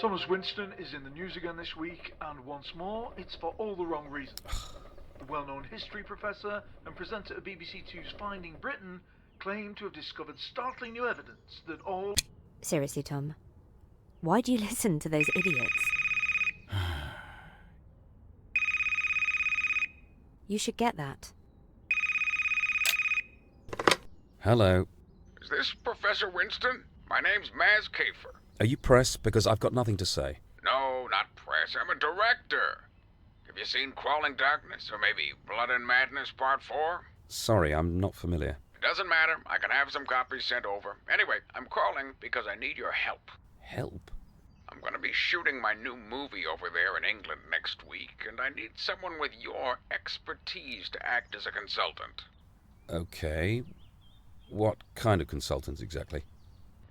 Thomas Winston is in the news again this week, and once more, it's for all the wrong reasons. The well-known history professor and presenter of BBC Two's Finding Britain claimed to have discovered startling new evidence that all... Seriously, Tom, why do you listen to those idiots? You should get that. Hello. Is this Professor Winston? My name's Maz Kafer. Are you press? Because I've got nothing to say. No, not press. I'm a director. Have you seen Crawling Darkness, or maybe Blood and Madness Part 4? Sorry, I'm not familiar. It doesn't matter. I can have some copies sent over. Anyway, I'm calling because I need your help. Help? I'm going to be shooting my new movie over there in England next week, and I need someone with your expertise to act as a consultant. Okay. What kind of consultants exactly?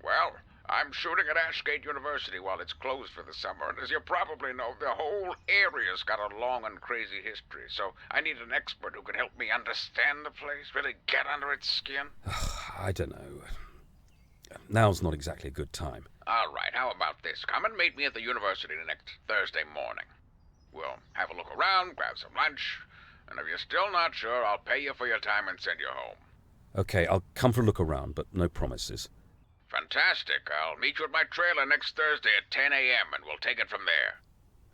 Well, I'm shooting at Ashgate University while it's closed for the summer, and as you probably know, the whole area's got a long and crazy history, so I need an expert who can help me understand the place, really get under its skin. I don't know. Now's not exactly a good time. All right, how about this? Come and meet me at the university next Thursday morning. We'll have a look around, grab some lunch, and if you're still not sure, I'll pay you for your time and send you home. Okay, I'll come for a look around, but no promises. Fantastic. I'll meet you at my trailer next Thursday at 10 a.m. and we'll take it from there.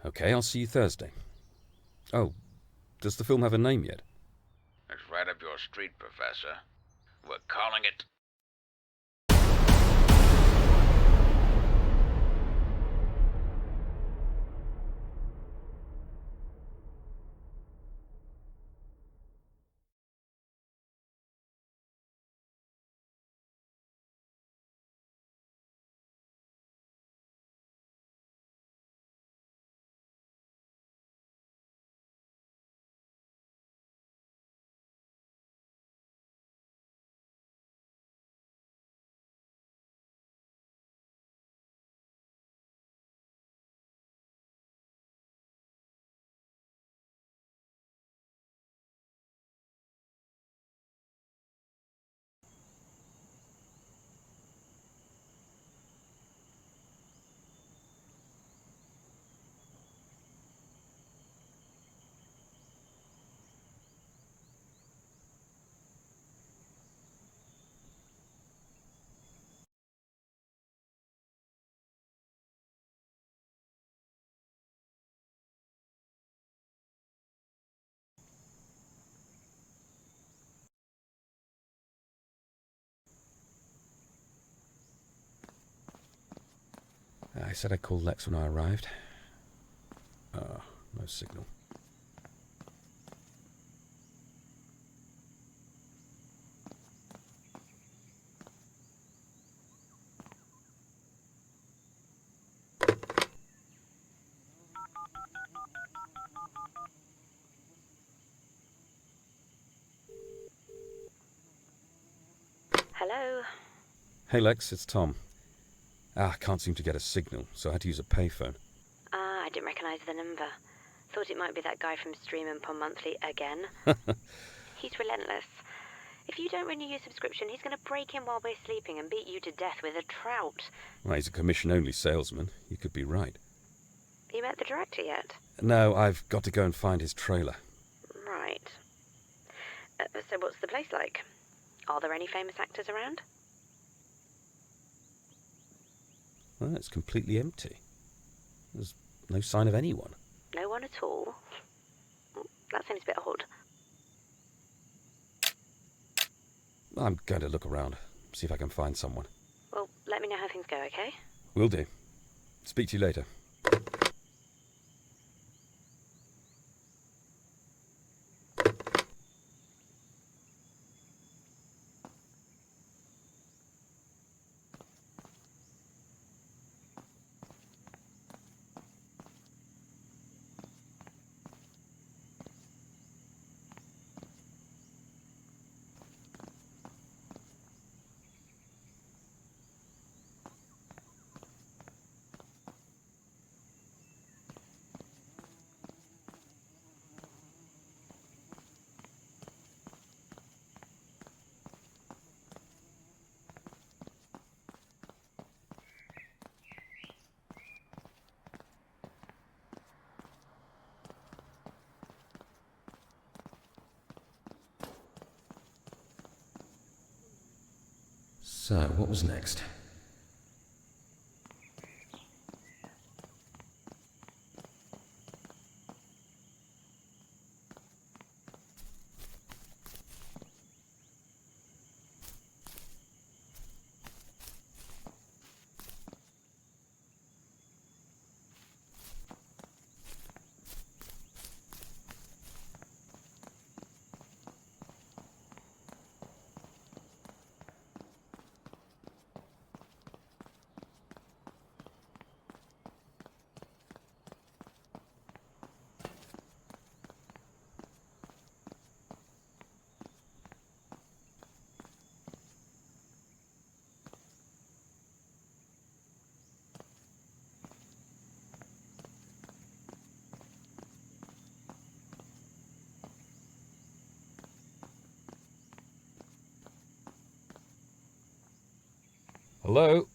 Okay, I'll see you Thursday. Oh, does the film have a name yet? It's right up your street, Professor. We're calling it... I said I'd call Lex when I arrived. No signal. Hello? Hey Lex, it's Tom. I can't seem to get a signal, so I had to use a payphone. I didn't recognise the number. Thought it might be that guy from Stream and Pond Monthly again. He's relentless. If you don't renew your subscription, he's going to break in while we're sleeping and beat you to death with a trout. Well, he's a commission-only salesman. You could be right. You met the director yet? No, I've got to go and find his trailer. Right. So what's the place like? Are there any famous actors around? Well, it's completely empty. There's no sign of anyone. No one at all? That seems a bit odd. I'm going to look around, see if I can find someone. Well, let me know how things go, okay? Will do. Speak to you later. So, what was next? Hello?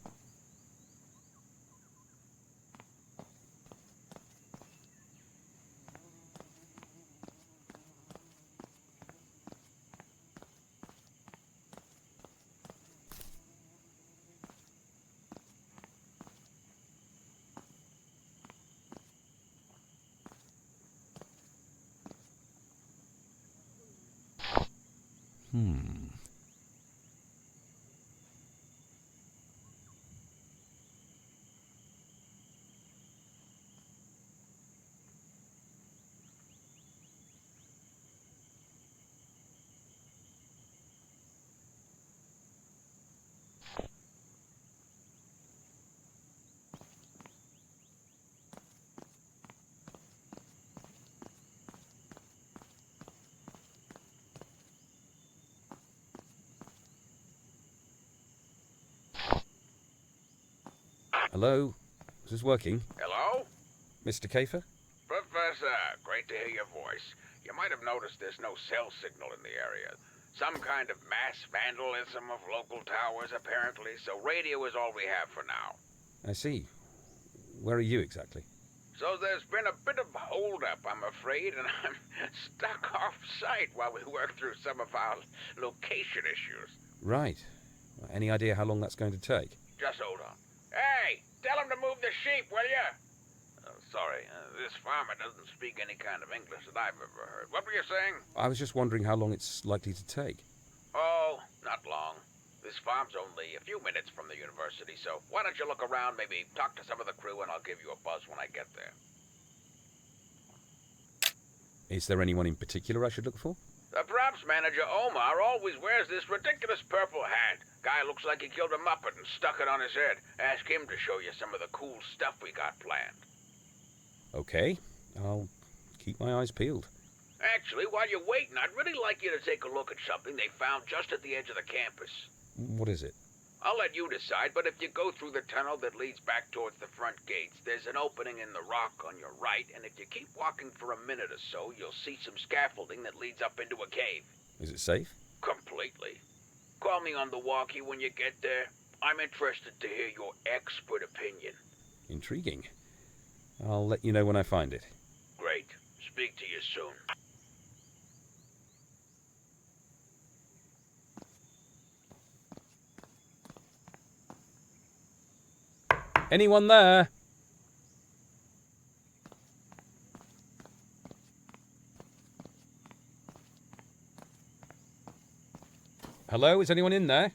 Hello? Is this working? Hello? Mr. Kafer? Professor, great to hear your voice. You might have noticed there's no cell signal in the area. Some kind of mass vandalism of local towers, apparently, so radio is all we have for now. I see. Where are you exactly? So there's been a bit of holdup, I'm afraid, and I'm stuck off-site while we work through some of our location issues. Right. Any idea how long that's going to take? Just hold on. Hey, tell him to move the sheep, will you? Sorry, this farmer doesn't speak any kind of English that I've ever heard. What were you saying? I was just wondering how long it's likely to take. Oh, not long. This farm's only a few minutes from the university, so why don't you look around, maybe talk to some of the crew, and I'll give you a buzz when I get there. Is there anyone in particular I should look for? The props manager, Omar, always wears this ridiculous purple hat. Guy looks like he killed a Muppet and stuck it on his head. Ask him to show you some of the cool stuff we got planned. Okay. I'll keep my eyes peeled. Actually, while you're waiting, I'd really like you to take a look at something they found just at the edge of the campus. What is it? I'll let you decide, but if you go through the tunnel that leads back towards the front gates, there's an opening in the rock on your right, and if you keep walking for a minute or so, you'll see some scaffolding that leads up into a cave. Is it safe? Completely. Call me on the walkie when you get there. I'm interested to hear your expert opinion. Intriguing. I'll let you know when I find it. Great. Speak to you soon. Anyone there? Hello, is anyone in there?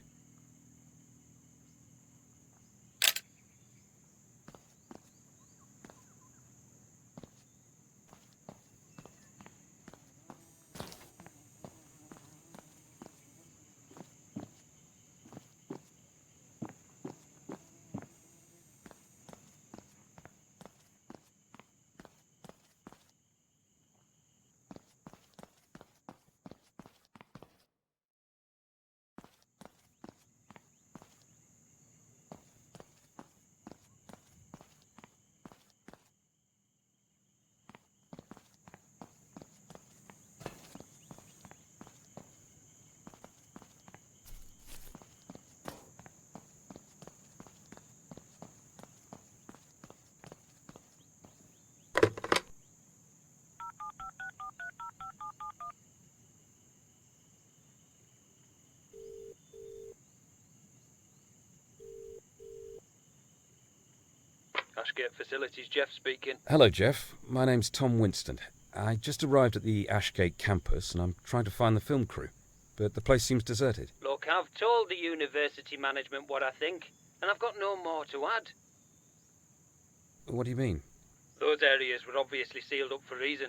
Ashgate Facilities, Jeff speaking. Hello, Jeff. My name's Tom Winston. I just arrived at the Ashgate campus and I'm trying to find the film crew, but the place seems deserted. Look, I've told the university management what I think, and I've got no more to add. What do you mean? Those areas were obviously sealed up for a reason.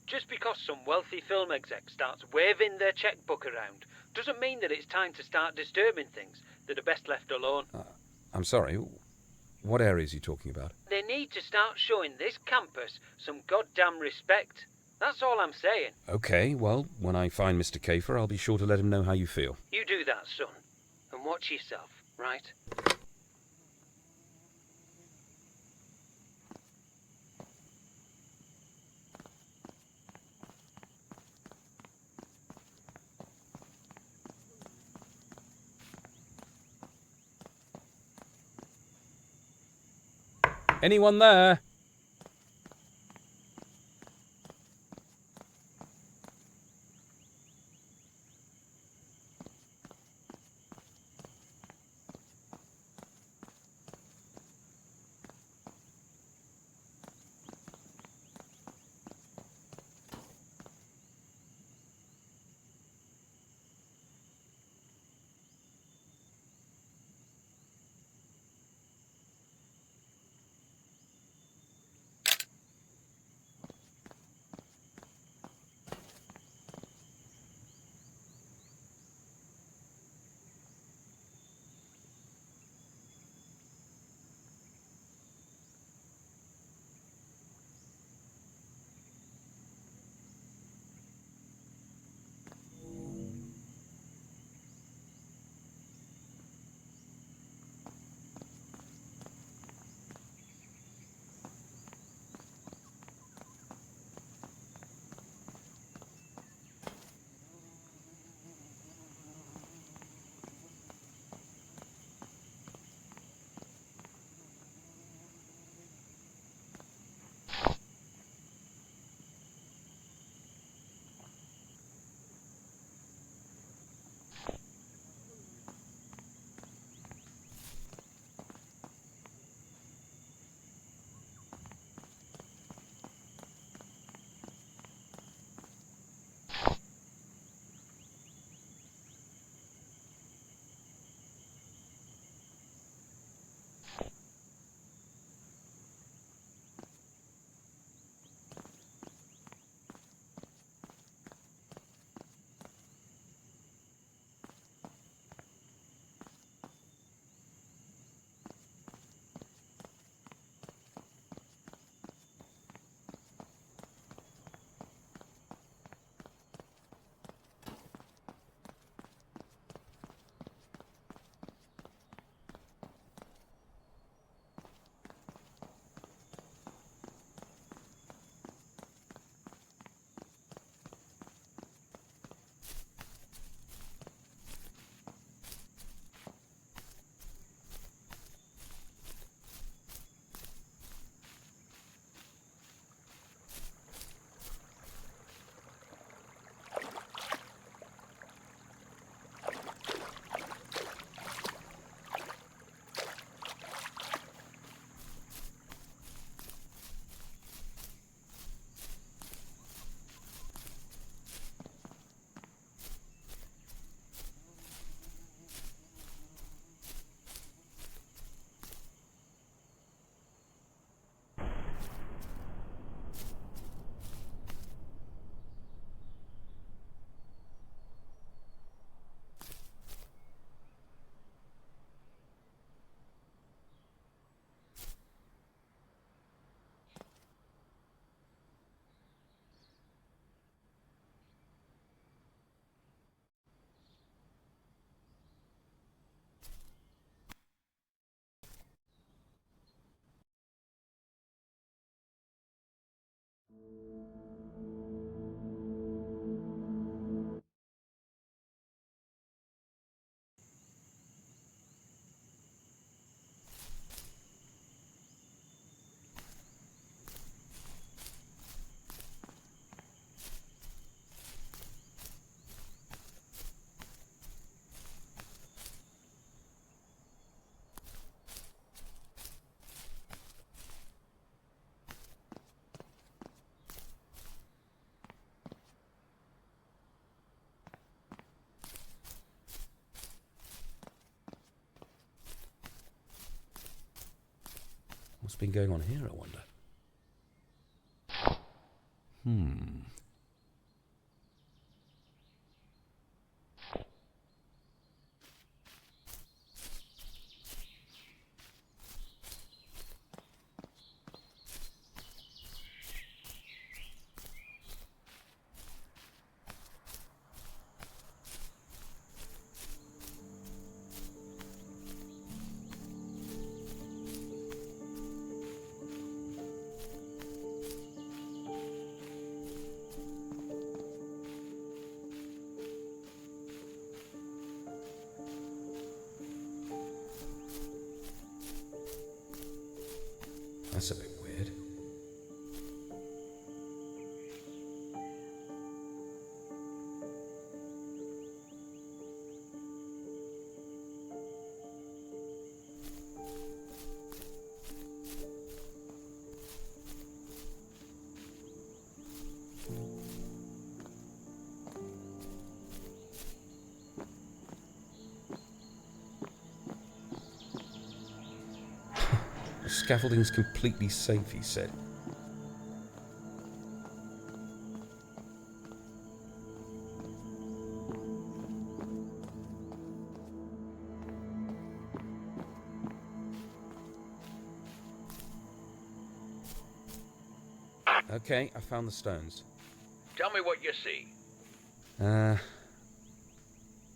Just because some wealthy film exec starts waving their checkbook around doesn't mean that it's time to start disturbing things that are best left alone. I'm sorry, what areas are you talking about? They need to start showing this campus some goddamn respect. That's all I'm saying. Okay, well, when I find Mr. Kafer, I'll be sure to let him know how you feel. You do that, son, and watch yourself, right? Anyone there? What's been going on here, I wonder? That's a bit weird. The scaffolding's completely safe, he said. Okay, I found the stones. Tell me what you see.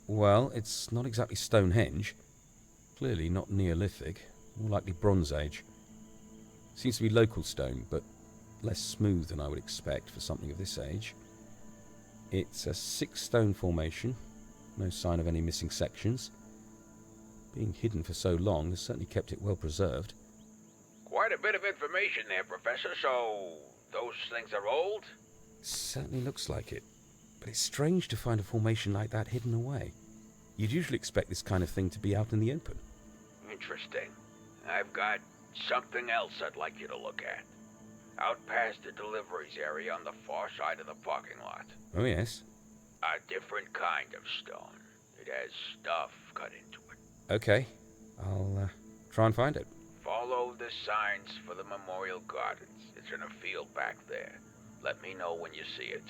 Well, it's not exactly Stonehenge. Clearly not Neolithic, more likely Bronze Age. Seems to be local stone, but less smooth than I would expect for something of this age. It's a 6-stone formation, no sign of any missing sections. Being hidden for so long has certainly kept it well preserved. Quite a bit of information there, Professor. So, those things are old? Certainly looks like it, but it's strange to find a formation like that hidden away. You'd usually expect this kind of thing to be out in the open. Interesting. I've got something else I'd like you to look at. Out past the deliveries area on the far side of the parking lot. Oh yes? A different kind of stone. It has stuff cut into it. Okay, I'll try and find it. Follow the signs for the Memorial Gardens. It's in a field back there. Let me know when you see it.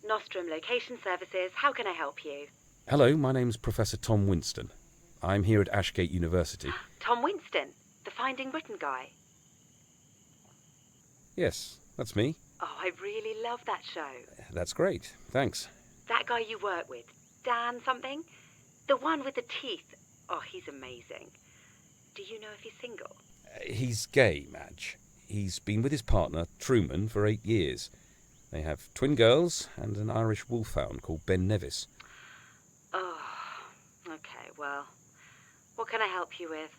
Nostrum Location Services, how can I help you? Hello, my name's Professor Tom Winston. I'm here at Ashgate University. Tom Winston, the Finding Britain guy. Yes, that's me. Oh, I really love that show. That's great, thanks. That guy you work with, Dan something? The one with the teeth. Oh, he's amazing. Do you know if he's single? He's gay, Madge. He's been with his partner, Truman, for 8 years. They have twin girls and an Irish wolfhound called Ben Nevis. Oh, okay, well, what can I help you with?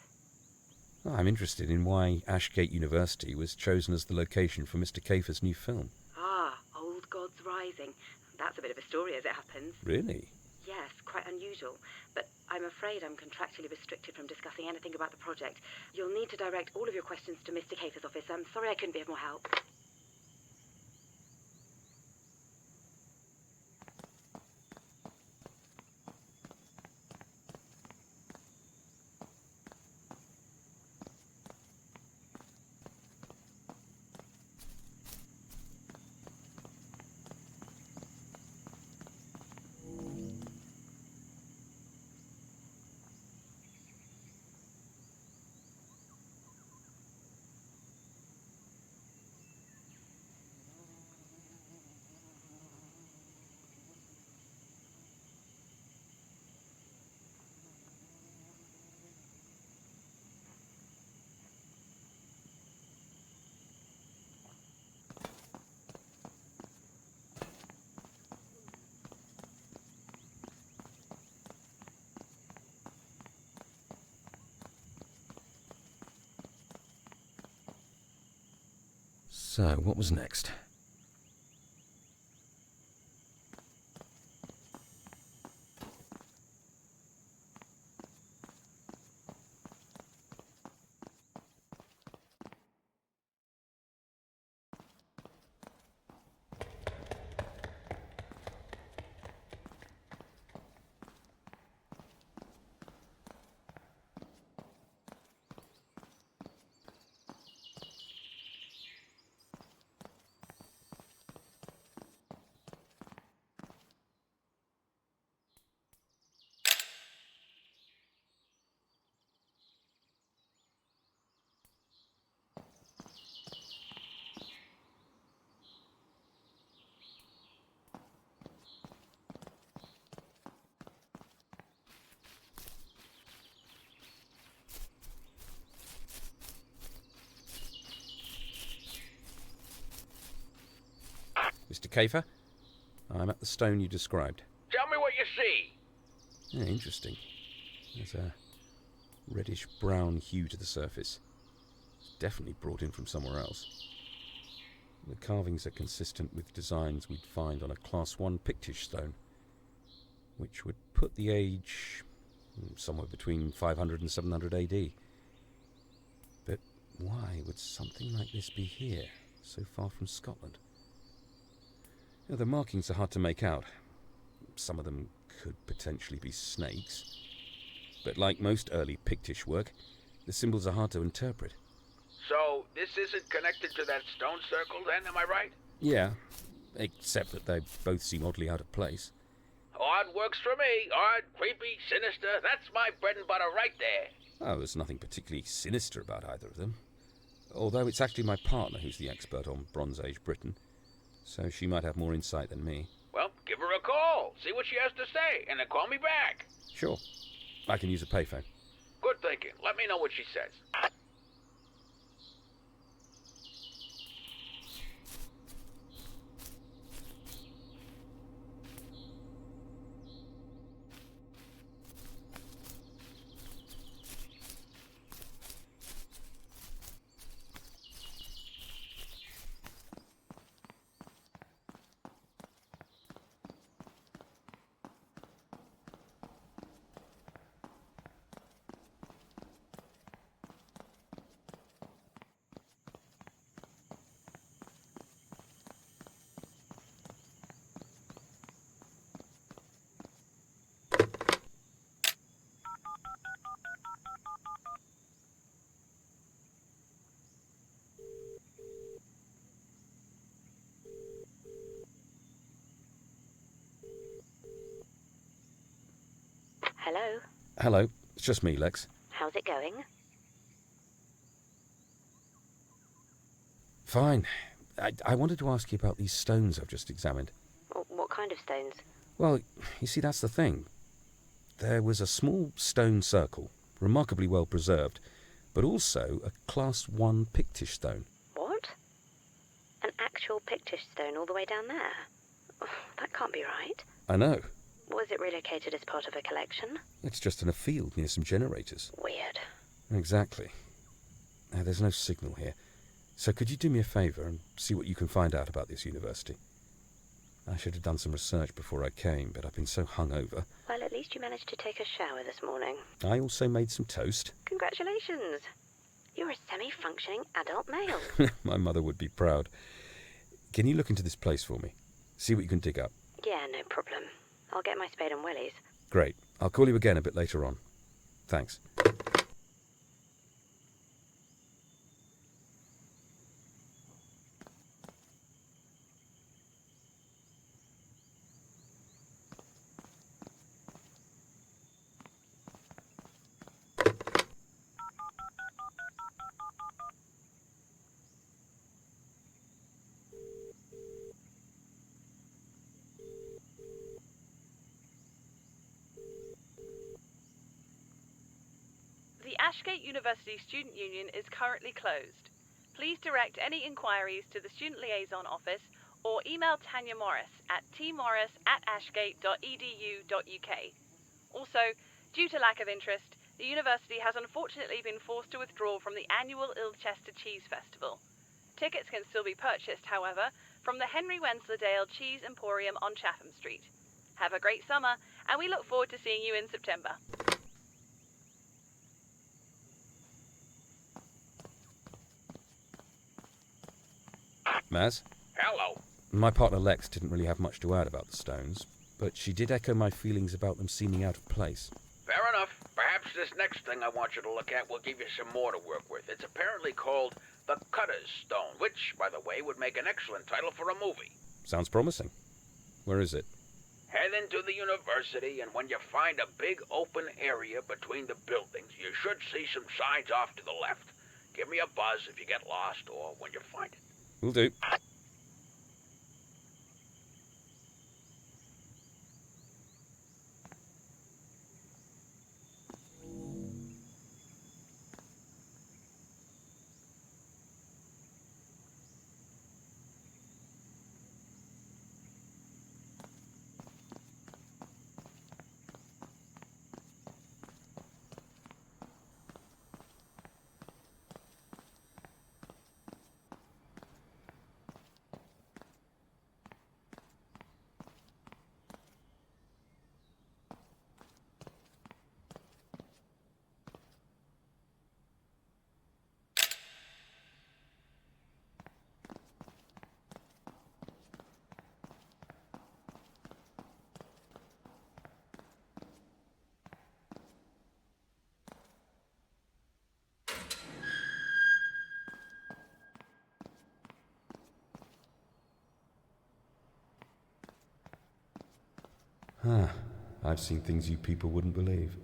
I'm interested in why Ashgate University was chosen as the location for Mr. Kafer's new film. Ah, Old Gods Rising. That's a bit of a story as it happens. Really? Yes, quite unusual. But I'm afraid I'm contractually restricted from discussing anything about the project. You'll need to direct all of your questions to Mr. Kafer's office. I'm sorry I couldn't be of more help. So, what was next? Mr. Kafer, I'm at the stone you described. Tell me what you see. Yeah, interesting. There's a reddish-brown hue to the surface. It's definitely brought in from somewhere else. The carvings are consistent with designs we'd find on a Class 1 Pictish stone, which would put the age somewhere between 500 and 700 AD. But why would something like this be here, so far from Scotland? You know, the markings are hard to make out. Some of them could potentially be snakes. But like most early Pictish work, the symbols are hard to interpret. So, this isn't connected to that stone circle then, am I right? Yeah, except that they both seem oddly out of place. Odd works for me. Odd, creepy, sinister. That's my bread and butter right there. Oh, there's nothing particularly sinister about either of them. Although it's actually my partner who's the expert on Bronze Age Britain, so she might have more insight than me. Well, give her a call. See what she has to say, and then call me back. Sure. I can use a payphone. Good thinking. Let me know what she says. Hello? Hello, it's just me, Lex. How's it going? Fine. I wanted to ask you about these stones I've just examined. What kind of stones? Well, you see, that's the thing. There was a small stone circle, remarkably well preserved, but also a Class 1 Pictish stone. What? An actual Pictish stone all the way down there? Oh, that can't be right. I know. Was it relocated as part of a collection? It's just in a field near some generators. Weird. Exactly. Now, there's no signal here. So could you do me a favour and see what you can find out about this university? I should have done some research before I came, but I've been so hungover. Well, at least you managed to take a shower this morning. I also made some toast. Congratulations. You're a semi-functioning adult male. My mother would be proud. Can you look into this place for me? See what you can dig up. Yeah, no problem. I'll get my spade and willies. Great. I'll call you again a bit later on. Thanks. The Ashgate University Student Union is currently closed. Please direct any inquiries to the Student Liaison Office or email Tanya Morris at tmorris@ashgate.edu.uk. Also, due to lack of interest, the university has unfortunately been forced to withdraw from the annual Ilchester Cheese Festival. Tickets can still be purchased, however, from the Henry Wensleydale Cheese Emporium on Chatham Street. Have a great summer, and we look forward to seeing you in September. Maz? Hello. My partner Lex didn't really have much to add about the stones, but she did echo my feelings about them seeming out of place. Fair enough. Perhaps this next thing I want you to look at will give you some more to work with. It's apparently called the Cutter's Stone, which, by the way, would make an excellent title for a movie. Sounds promising. Where is it? Head into the university, and when you find a big open area between the buildings, you should see some signs off to the left. Give me a buzz if you get lost or when you find it. Will do. I've seen things you people wouldn't believe.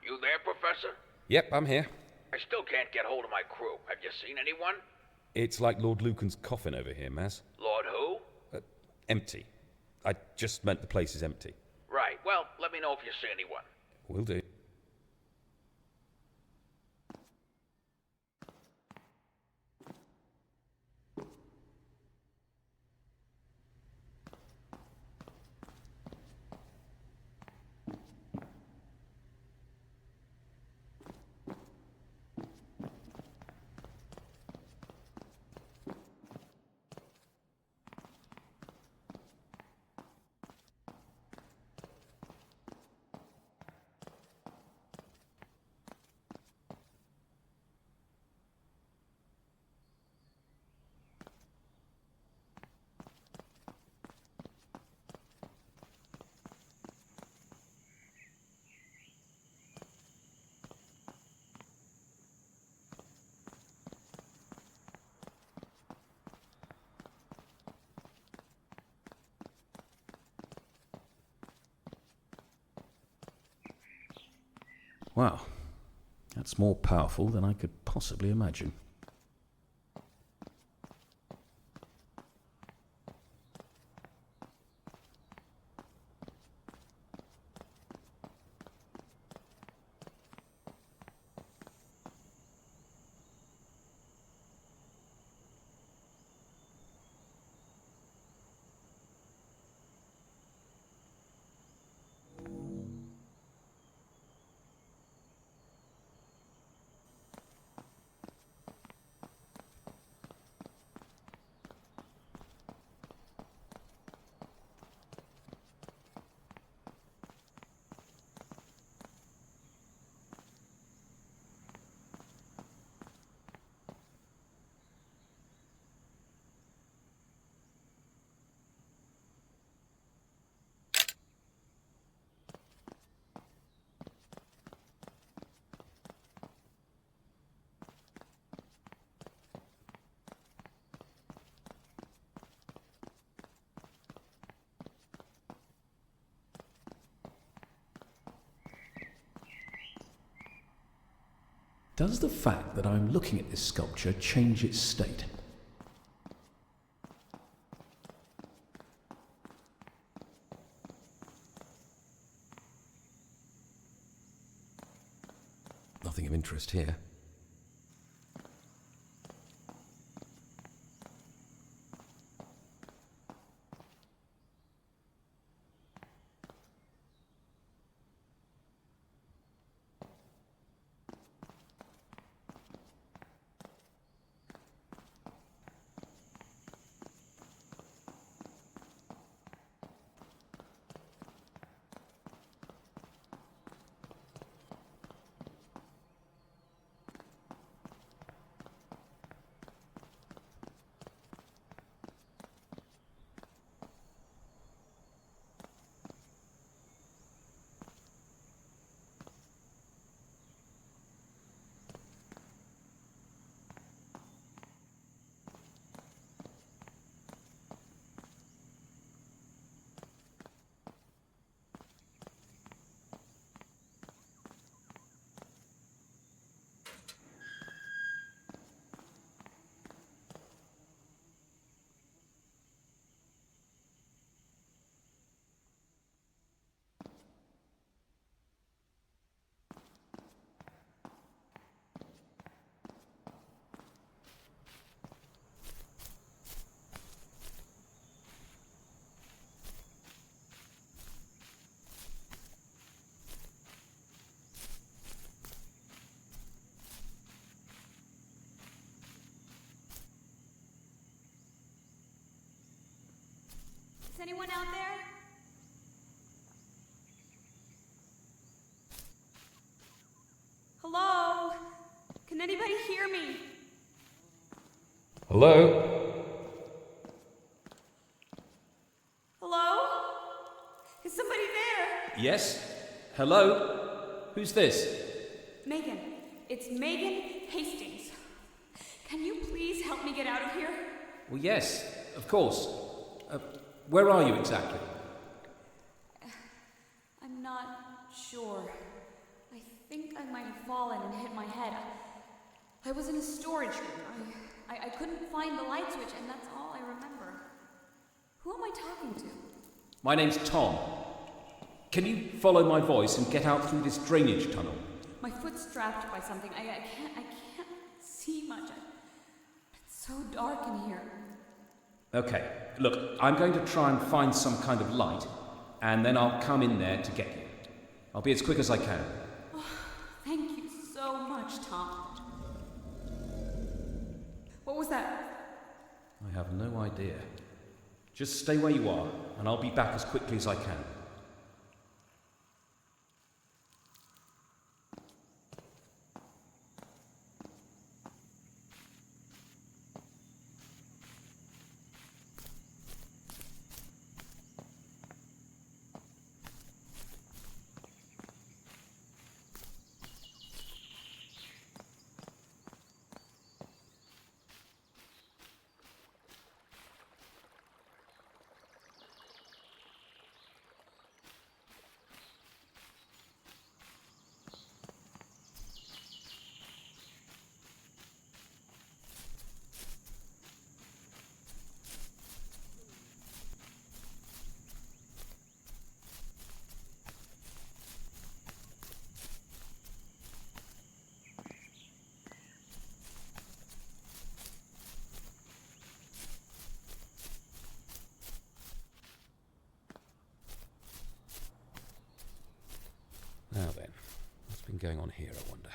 You there, Professor? Yep, I'm here. I still can't get hold of my crew. Have you seen anyone? It's like Lord Lucan's coffin over here, Maz. Lord who? Empty. I just meant the place is empty. Right. Well, let me know if you see anyone. Will do. Wow, that's more powerful than I could possibly imagine. Does the fact that I'm looking at this sculpture change its state? Nothing of interest here. Is anyone out there? Hello? Can anybody hear me? Hello? Hello? Is somebody there? Yes? Hello? Who's this? Megan. It's Megan Hastings. Can you please help me get out of here? Well, yes, of course. Where are you exactly? I'm not sure. I think I might have fallen and hit my head. I was in a storage room. I couldn't find the light switch, and that's all I remember. Who am I talking to? My name's Tom. Can you follow my voice and get out through this drainage tunnel? My foot's strapped by something. I can't see much. It's so dark in here. Okay, look, I'm going to try and find some kind of light, and then I'll come in there to get you. I'll be as quick as I can. Oh, thank you so much, Tom. What was that? I have no idea. Just stay where you are, and I'll be back as quickly as I can. Now then, what's been going on here, I wonder?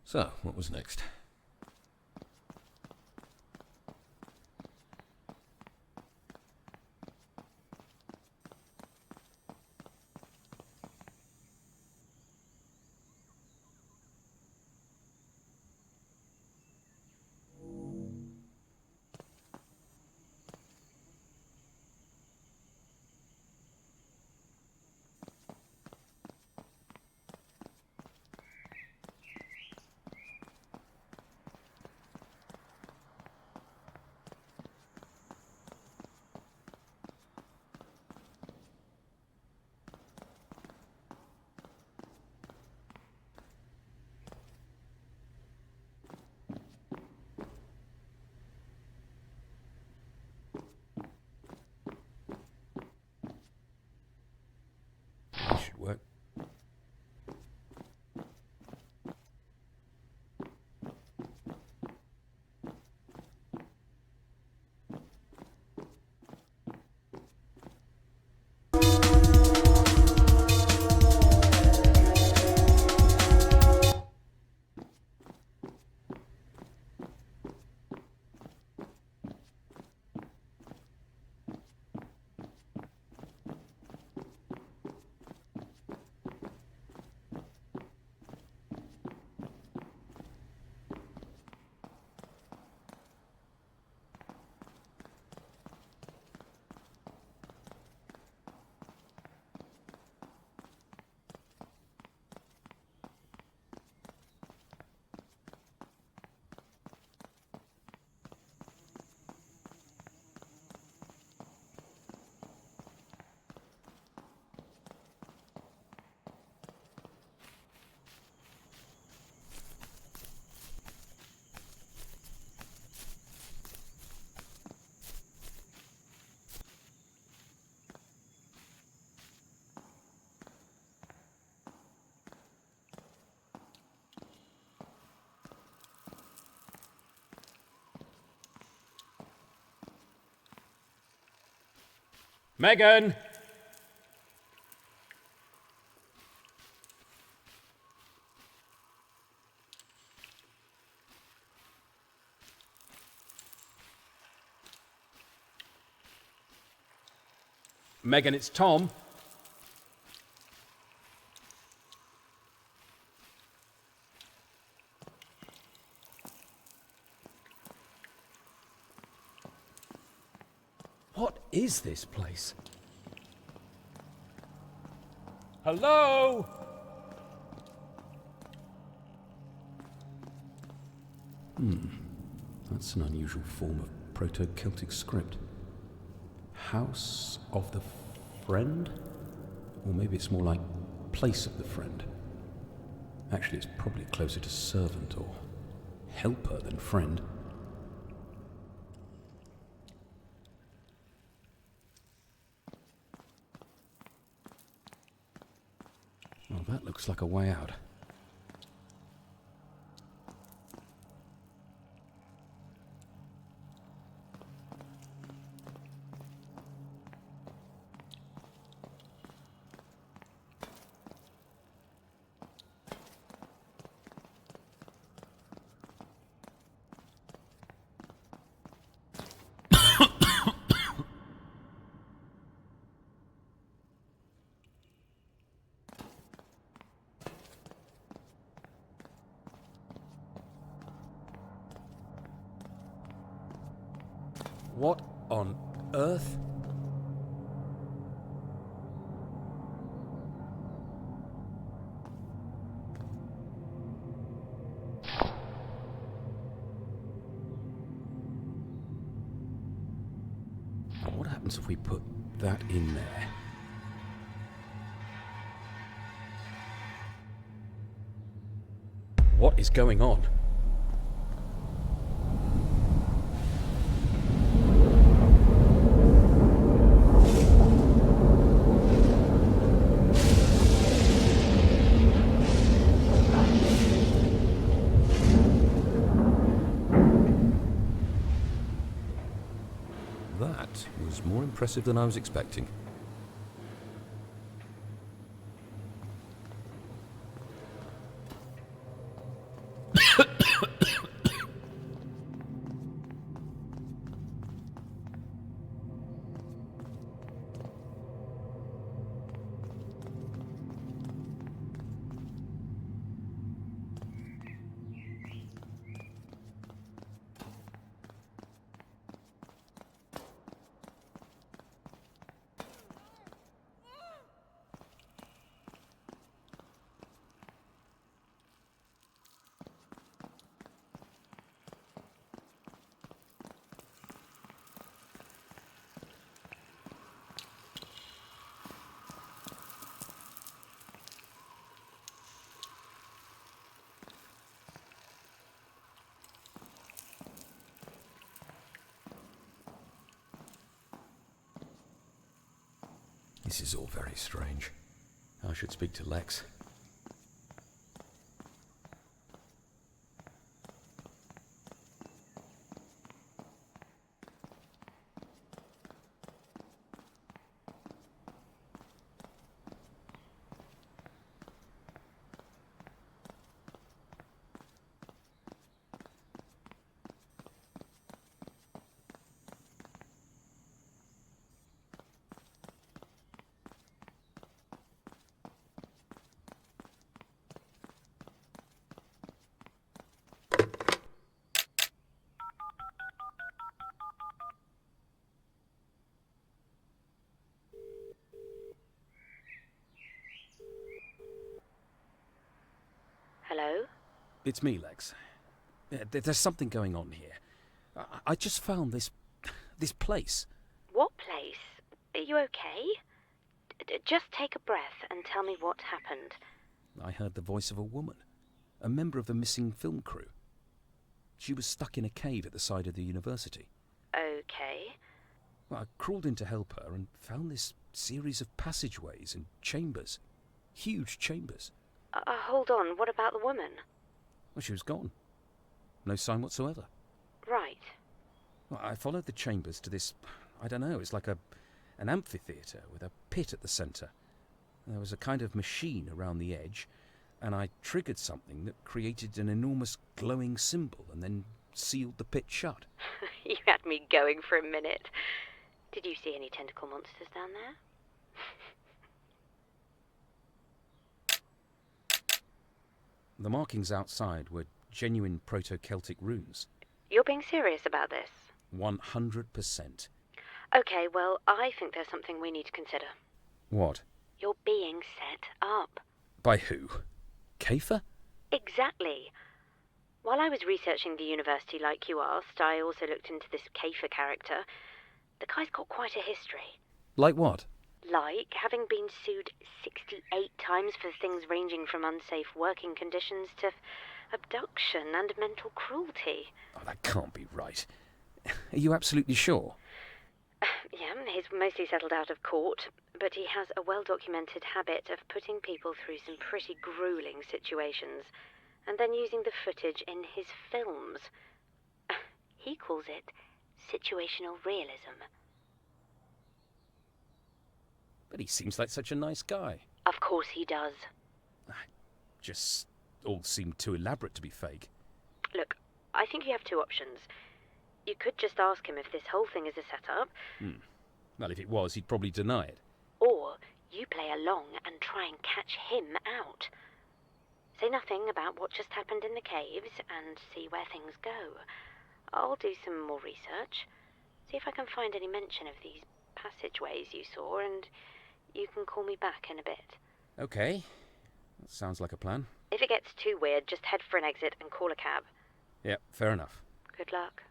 So, what was next? This should work. Megan! Megan, it's Tom. What is this place? Hello? That's an unusual form of Proto-Celtic script. House of the Friend? Or maybe it's more like Place of the Friend. Actually, it's probably closer to servant or helper than friend. Well, that looks like a way out. What on earth? What happens if we put that in there? What is going on? That was more impressive than I was expecting. This is all very strange. I should speak to Lex. Hello? It's me, Lex. There's something going on here. I just found this place. What place? Are you okay? Just take a breath and tell me what happened. I heard the voice of a woman, a member of the missing film crew. She was stuck in a cave at the side of the university. Okay. Well, I crawled in to help her and found this series of passageways and chambers. Huge chambers. Hold on, what about the woman? Well, she was gone. No sign whatsoever. Right. Well, I followed the chambers to this, I don't know, it's like an amphitheatre with a pit at the centre. There was a kind of machine around the edge, and I triggered something that created an enormous glowing symbol and then sealed the pit shut. You had me going for a minute. Did you see any tentacle monsters down there? The markings outside were genuine Proto-Celtic runes. You're being serious about this? 100%. Okay, well, I think there's something we need to consider. What? You're being set up. By who? Kafer? Exactly. While I was researching the university like you asked, I also looked into this Kafer character. The guy's got quite a history. Like what? Like having been sued 68 times for things ranging from unsafe working conditions to abduction and mental cruelty. Oh, that can't be right. Are you absolutely sure? Yeah, he's mostly settled out of court, but he has a well-documented habit of putting people through some pretty grueling situations, and then using the footage in his films. He calls it situational realism. But he seems like such a nice guy. Of course he does. Just all seemed too elaborate to be fake. Look, I think you have two options. You could just ask him if this whole thing is a setup. Well, if it was, he'd probably deny it. Or you play along and try and catch him out. Say nothing about what just happened in the caves and see where things go. I'll do some more research. see if I can find any mention of these passageways you saw, and you can call me back in a bit. Okay. That sounds like a plan. If it gets too weird, just head for an exit and call a cab. Yep, fair enough. Good luck.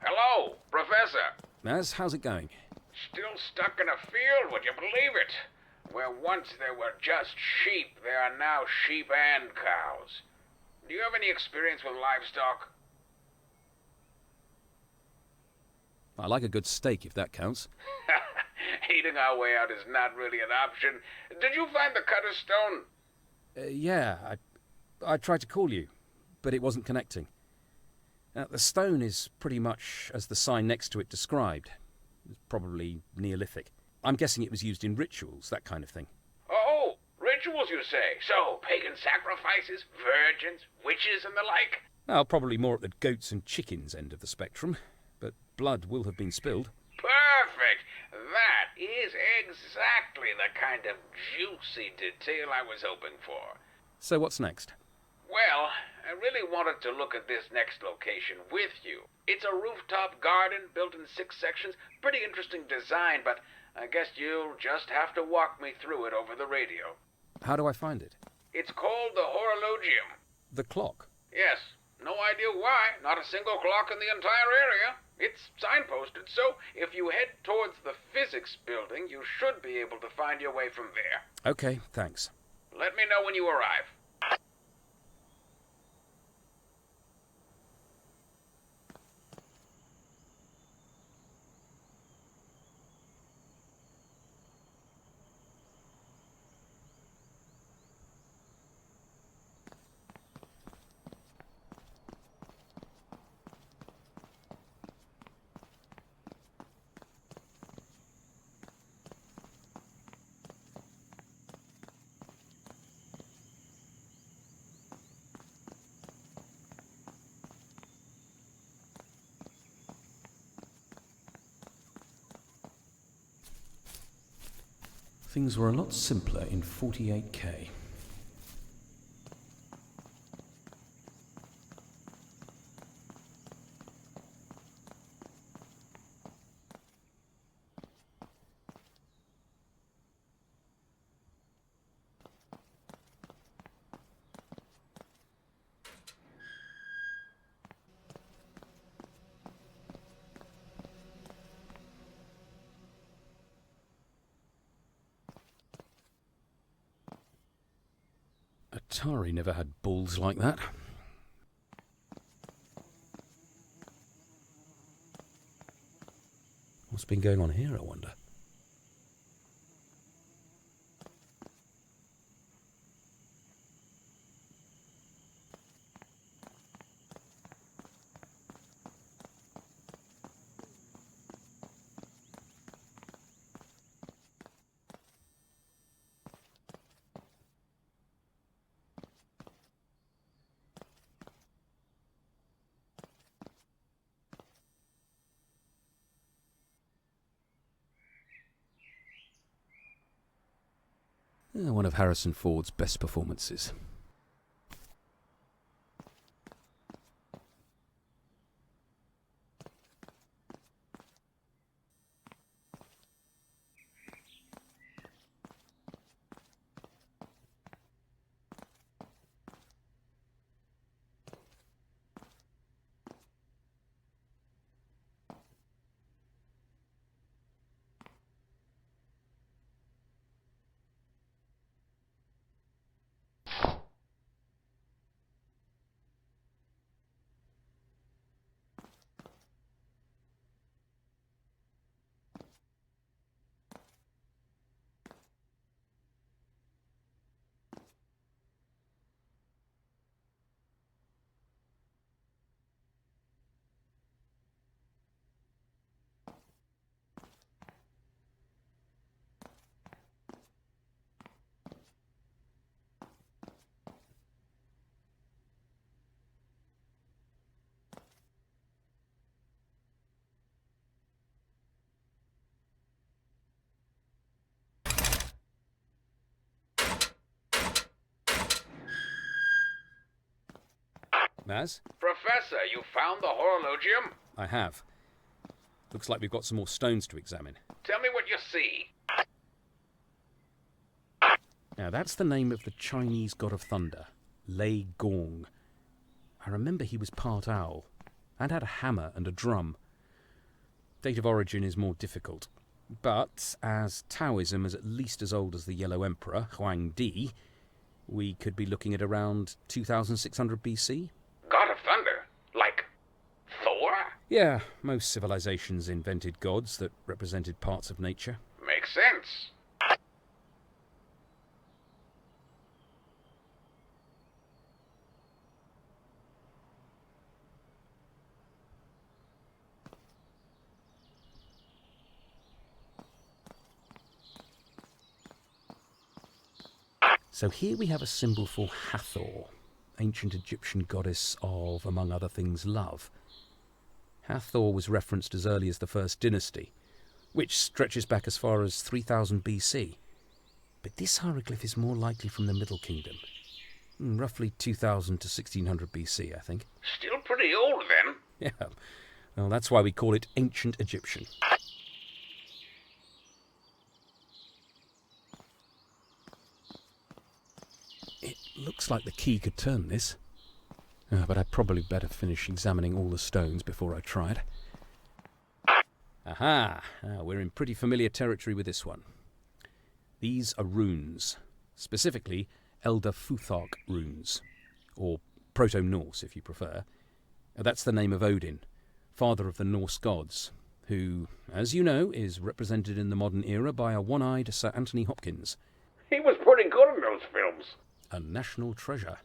Hello, Professor. Maz, how's it going? Still stuck in a field, would you believe it? Where once there were just sheep, there are now sheep and cows. Do you have any experience with livestock? I like a good steak, if that counts. Eating our way out is not really an option. Did you find the cutter stone? Yeah, I tried to call you, but it wasn't connecting. The stone is pretty much as the sign next to it described. It's probably Neolithic. I'm guessing it was used in rituals, that kind of thing. Oh, rituals you say? So, pagan sacrifices, virgins, witches and the like? Well, probably more at the goats and chickens end of the spectrum, but blood will have been spilled. Perfect! That is exactly the kind of juicy detail I was hoping for. So what's next? Well, I really wanted to look at this next location with you. It's a rooftop garden built in 6 sections. Pretty interesting design, but I guess you'll just have to walk me through it over the radio. How do I find it? It's called the Horologium. The clock? Yes. No idea why. Not a single clock in the entire area. It's signposted, so if you head towards the physics building, you should be able to find your way from there. Okay, thanks. Let me know when you arrive. Things were a lot simpler in 48K. Atari never had balls like that. What's been going on here, I wonder? One of Harrison Ford's best performances. As? Professor, you found the horologium? I have. Looks like we've got some more stones to examine. Tell me what you see. Now, that's the name of the Chinese god of thunder, Lei Gong. I remember he was part owl, and had a hammer and a drum. Date of origin is more difficult. But, as Taoism is at least as old as the Yellow Emperor, Huang Di, we could be looking at around 2600 BC. God of thunder? Like Thor? Yeah, most civilizations invented gods that represented parts of nature. Makes sense. So here we have a symbol for Hathor, ancient Egyptian goddess of, among other things, love. Hathor was referenced as early as the First Dynasty, which stretches back as far as 3000 BC. But this hieroglyph is more likely from the Middle Kingdom. Roughly 2000 to 1600 BC, I think. Still pretty old then. Yeah, well, that's why we call it Ancient Egyptian. It looks like the key could turn this. But I'd probably better finish examining all the stones before I tried. Aha! We're in pretty familiar territory with this one. These are runes. Specifically, Elder Futhark runes. Or Proto-Norse, if you prefer. That's the name of Odin, father of the Norse gods, who, as you know, is represented in the modern era by a one-eyed Sir Anthony Hopkins. He was pretty good in those films. A national treasure.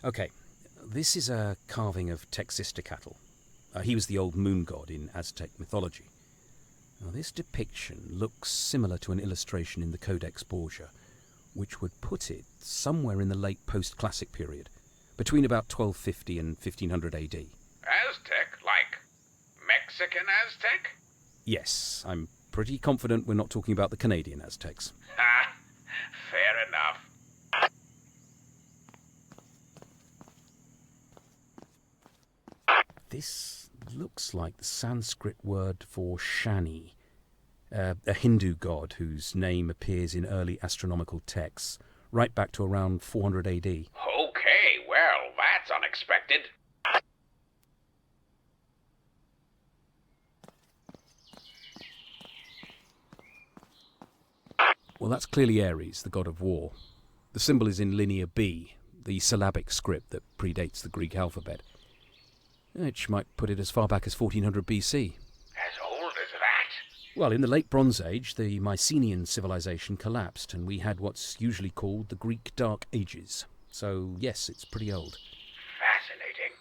Okay, this is a carving of Texistocatl. He was the old moon god in Aztec mythology. Now, this depiction looks similar to an illustration in the Codex Borgia, which would put it somewhere in the late post-classic period, between about 1250 and 1500 AD. Aztec? Like Mexican Aztec? Yes, I'm pretty confident we're not talking about the Canadian Aztecs. Ha! Fair enough. This looks like the Sanskrit word for Shani, a Hindu god whose name appears in early astronomical texts, right back to around 400 AD. Okay, well, that's unexpected. Well, that's clearly Ares, the god of war. The symbol is in Linear B, the syllabic script that predates the Greek alphabet, which might put it as far back as 1400 BC. As old as that? Well, in the late Bronze Age, the Mycenaean civilization collapsed, and we had what's usually called the Greek Dark Ages. So, yes, it's pretty old. Fascinating.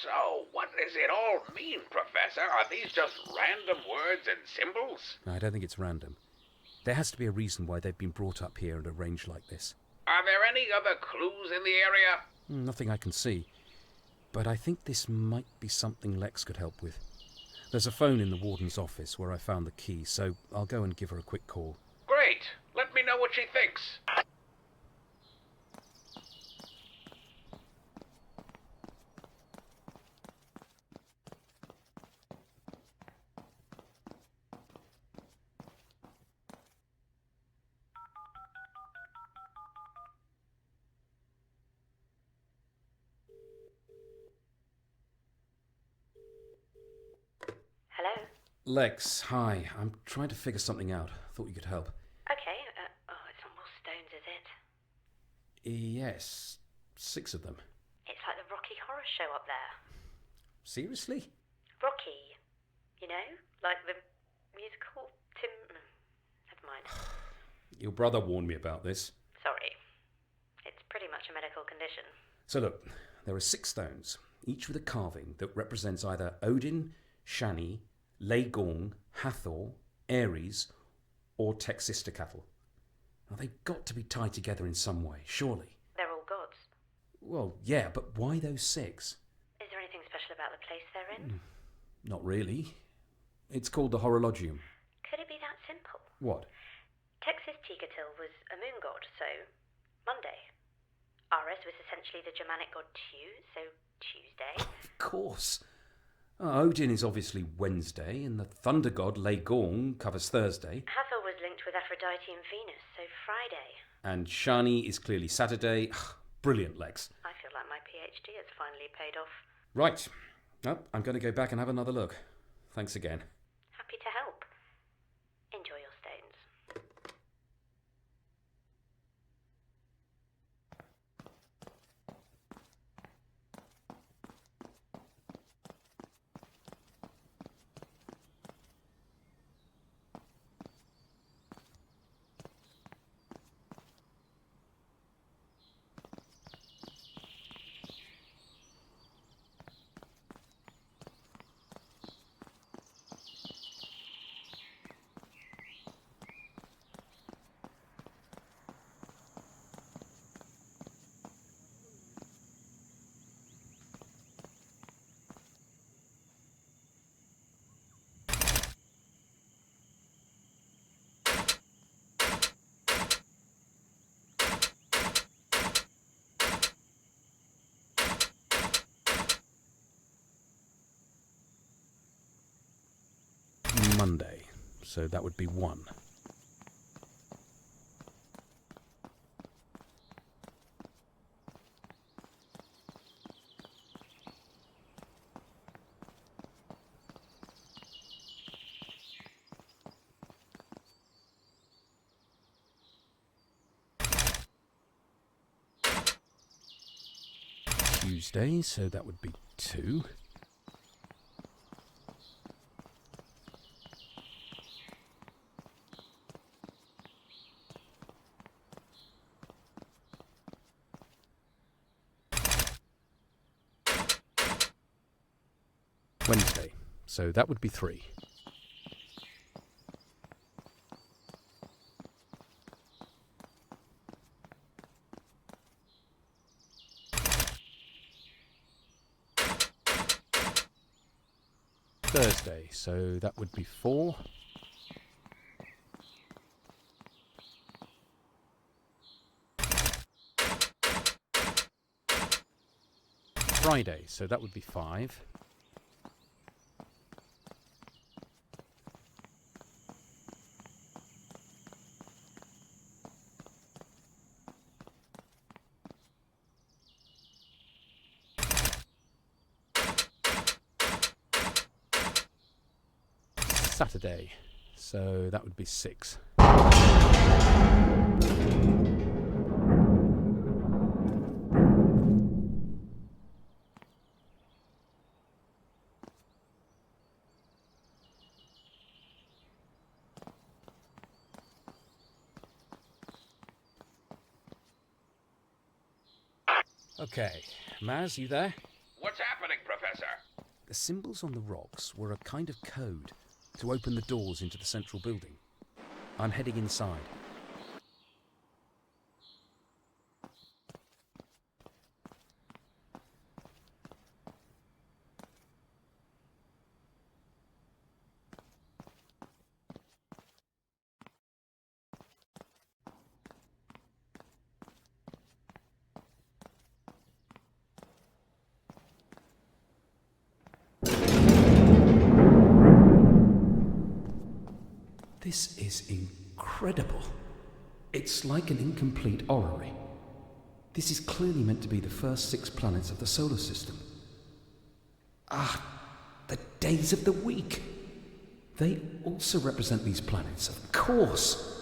So, what does it all mean, Professor? Are these just random words and symbols? I don't think it's random. There has to be a reason why they've been brought up here and arranged like this. Are there any other clues in the area? Nothing I can see. But I think this might be something Lex could help with. There's a phone in the warden's office where I found the key, so I'll go and give her a quick call. Great. Let me know what she thinks. Hello? Lex, hi. I'm trying to figure something out. Thought you could help. Okay, it's not more stones, is it? Yes, 6 of them. It's like the Rocky Horror Show up there. Seriously? Rocky, you know? Like the musical Never mind. Your brother warned me about this. Sorry. It's pretty much a medical condition. So look, there are 6 stones, each with a carving that represents either Odin, Shani, Lei Gong, Hathor, Ares, or Texistocatl. Now, they've got to be tied together in some way, surely. They're all gods. Well, yeah, but why those 6? Is there anything special about the place they're in? Not really. It's called the Horologium. Could it be that simple? What? Texas Teekatil was a moon god, so Monday. Ares was essentially the Germanic god Tu, so Tuesday. Of course. Odin is obviously Wednesday, and the thunder god Legorn covers Thursday. Hathor was linked with Aphrodite and Venus, so Friday. And Shani is clearly Saturday. Brilliant, Lex. I feel like my PhD has finally paid off. Right. Oh, I'm going to go back and have another look. Thanks again. Happy to help. Enjoy your stones. Monday, so that would be 1. Tuesday, so that would be 2. Wednesday, so that would be 3. Thursday, so that would be 4. Friday, so that would be 5. Saturday, so that would be 6. Okay, Maz, you there? What's happening, Professor? The symbols on the rocks were a kind of code to open the doors into the central building. I'm heading inside. This is incredible. It's like an incomplete orrery. This is clearly meant to be the first 6 planets of the solar system. The days of the week. They also represent these planets, of course.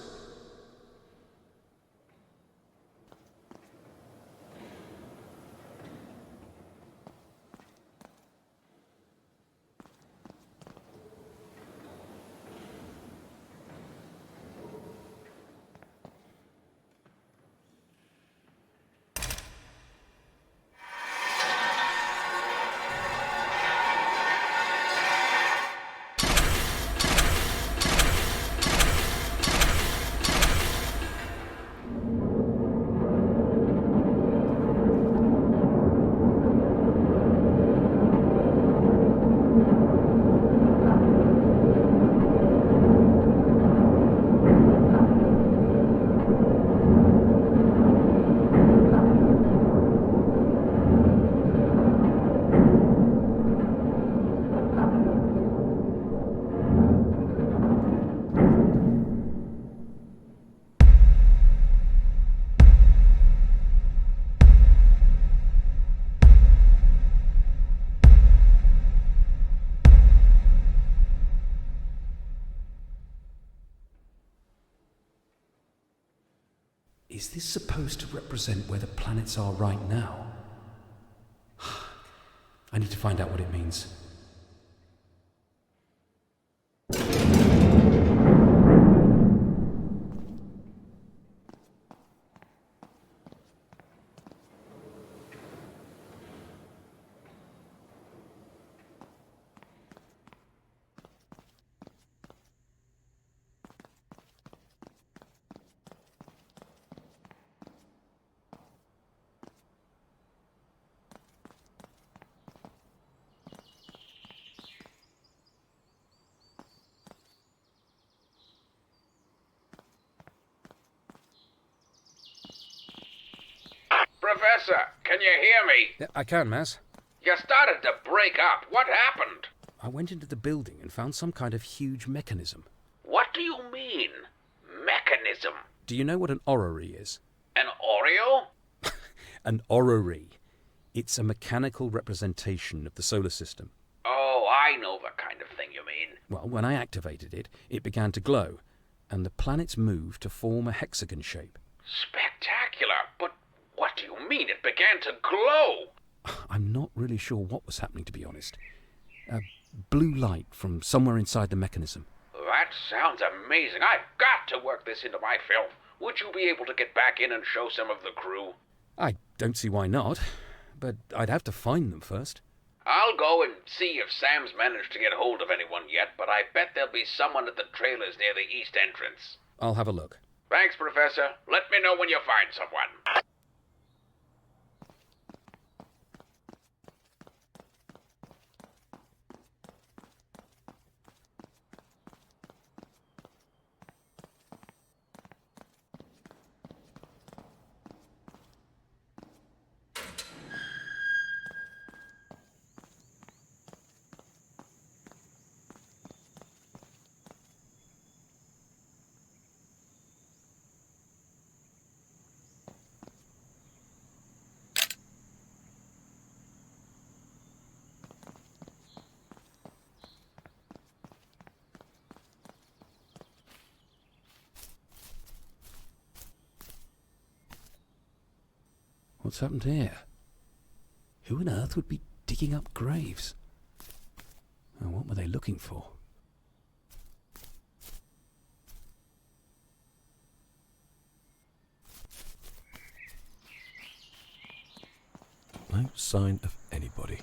Is this supposed to represent where the planets are right now? I need to find out what it means. Professor, can you hear me? Yeah, I can, Maz. You started to break up. What happened? I went into the building and found some kind of huge mechanism. What do you mean? Mechanism? Do you know what an orrery is? An Oreo? An orrery. It's a mechanical representation of the solar system. Oh, I know the kind of thing you mean. Well, when I activated it, it began to glow, and the planets moved to form a hexagon shape. Spectacular, but what do you mean it began to glow? I'm not really sure what was happening, to be honest. A blue light from somewhere inside the mechanism. That sounds amazing. I've got to work this into my film. Would you be able to get back in and show some of the crew? I don't see why not, but I'd have to find them first. I'll go and see if Sam's managed to get hold of anyone yet, but I bet there'll be someone at the trailers near the east entrance. I'll have a look. Thanks, Professor. Let me know when you find someone. What's happened here? Who on earth would be digging up graves? And what were they looking for? No sign of anybody.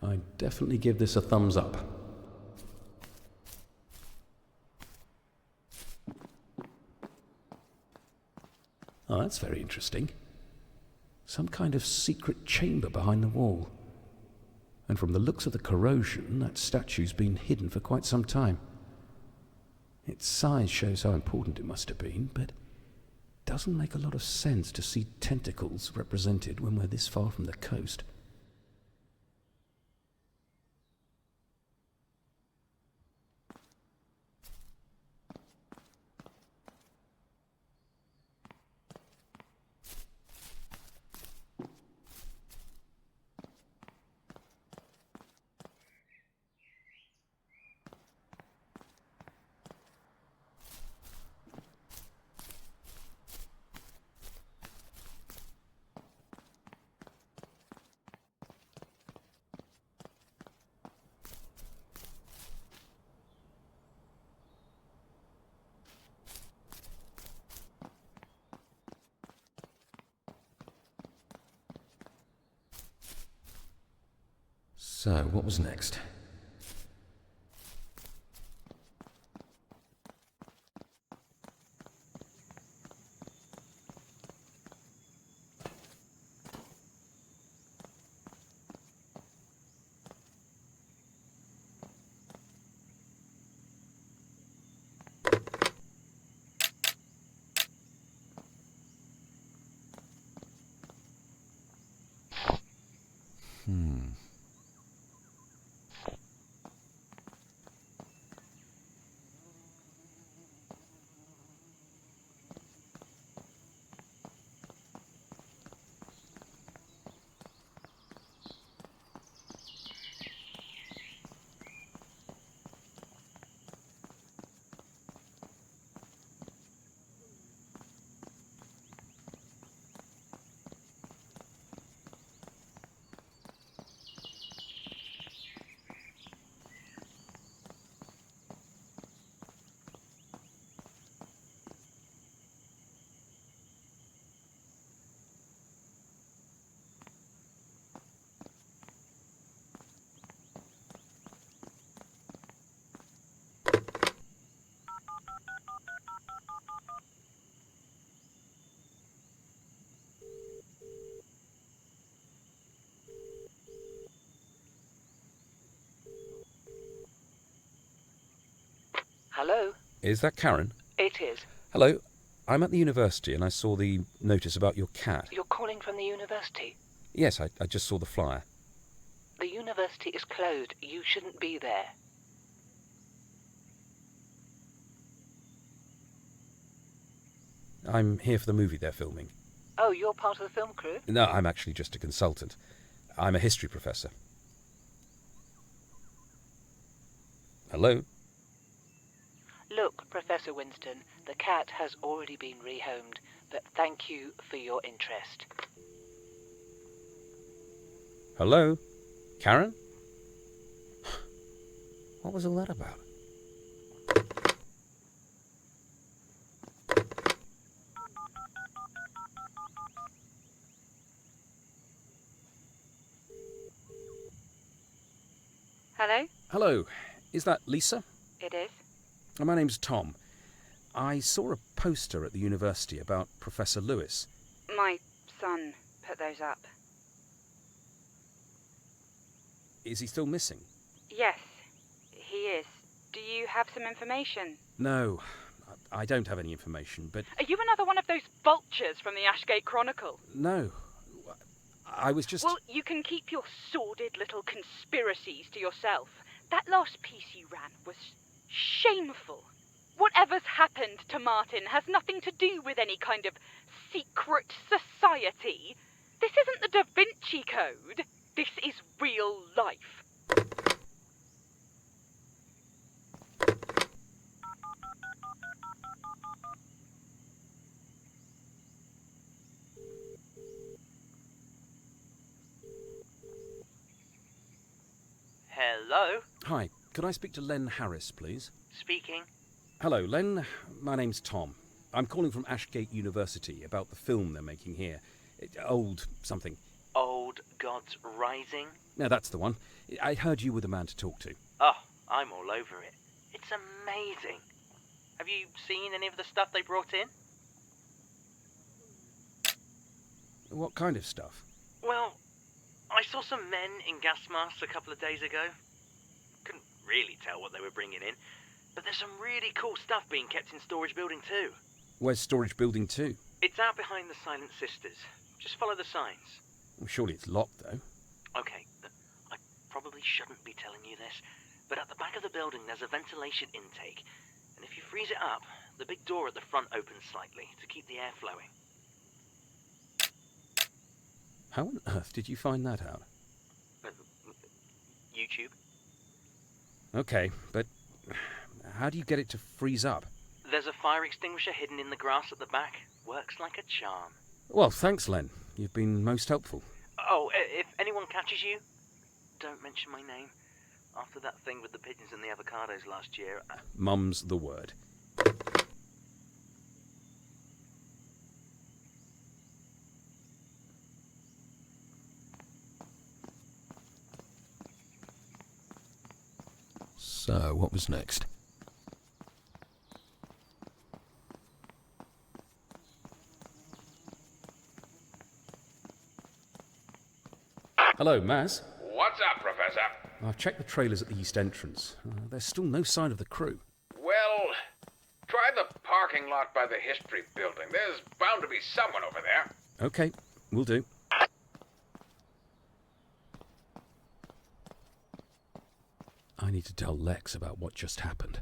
I'd definitely give this a thumbs up. Oh, that's very interesting. Some kind of secret chamber behind the wall. And from the looks of the corrosion, that statue's been hidden for quite some time. Its size shows how important it must have been, but it doesn't make a lot of sense to see tentacles represented when we're this far from the coast. So, what was next? Hello? Is that Karen? It is. Hello. I'm at the university and I saw the notice about your cat. You're calling from the university? Yes, I just saw the flyer. The university is closed. You shouldn't be there. I'm here for the movie they're filming. Oh, you're part of the film crew? No, I'm actually just a consultant. I'm a history professor. Hello? Look, Professor Winston, the cat has already been rehomed, but thank you for your interest. Hello? Karen? What was all that about? Hello? Hello. Is that Lisa? It is. My name's Tom. I saw a poster at the university about Professor Lewis. My son put those up. Is he still missing? Yes, he is. Do you have some information? No, I don't have any information, but... Are you another one of those vultures from the Ashgate Chronicle? No. I was just... Well, you can keep your sordid little conspiracies to yourself. That last piece you ran was shameful. Whatever's happened to Martin has nothing to do with any kind of secret society. This isn't the Da Vinci Code. This is real life. Hello? Hi, could I speak to Len Harris, please? Speaking. Hello, Len. My name's Tom. I'm calling from Ashgate University about the film they're making here. Old something. Old Gods Rising? No, that's the one. I heard you were the man to talk to. Oh, I'm all over it. It's amazing. Have you seen any of the stuff they brought in? What kind of stuff? Well, I saw some men in gas masks a couple of days ago. Couldn't really tell what they were bringing in, but there's some really cool stuff being kept in Storage Building 2. Where's Storage Building 2? It's out behind the Silent Sisters. Just follow the signs. Well, surely it's locked, though. Okay, I probably shouldn't be telling you this, but at the back of the building there's a ventilation intake, and if you freeze it up, the big door at the front opens slightly to keep the air flowing. How on earth did you find that out? YouTube? Okay, but how do you get it to freeze up? There's a fire extinguisher hidden in the grass at the back. Works like a charm. Well, thanks, Len. You've been most helpful. Oh, if anyone catches you, don't mention my name. After that thing with the pigeons and the avocados last year... Mum's the word. So, what was next? Hello, Maz. What's up, Professor? I've checked the trailers at the east entrance. There's still no sign of the crew. Well, try the parking lot by the history building. There's bound to be someone over there. Okay, will do. I need to tell Lex about what just happened.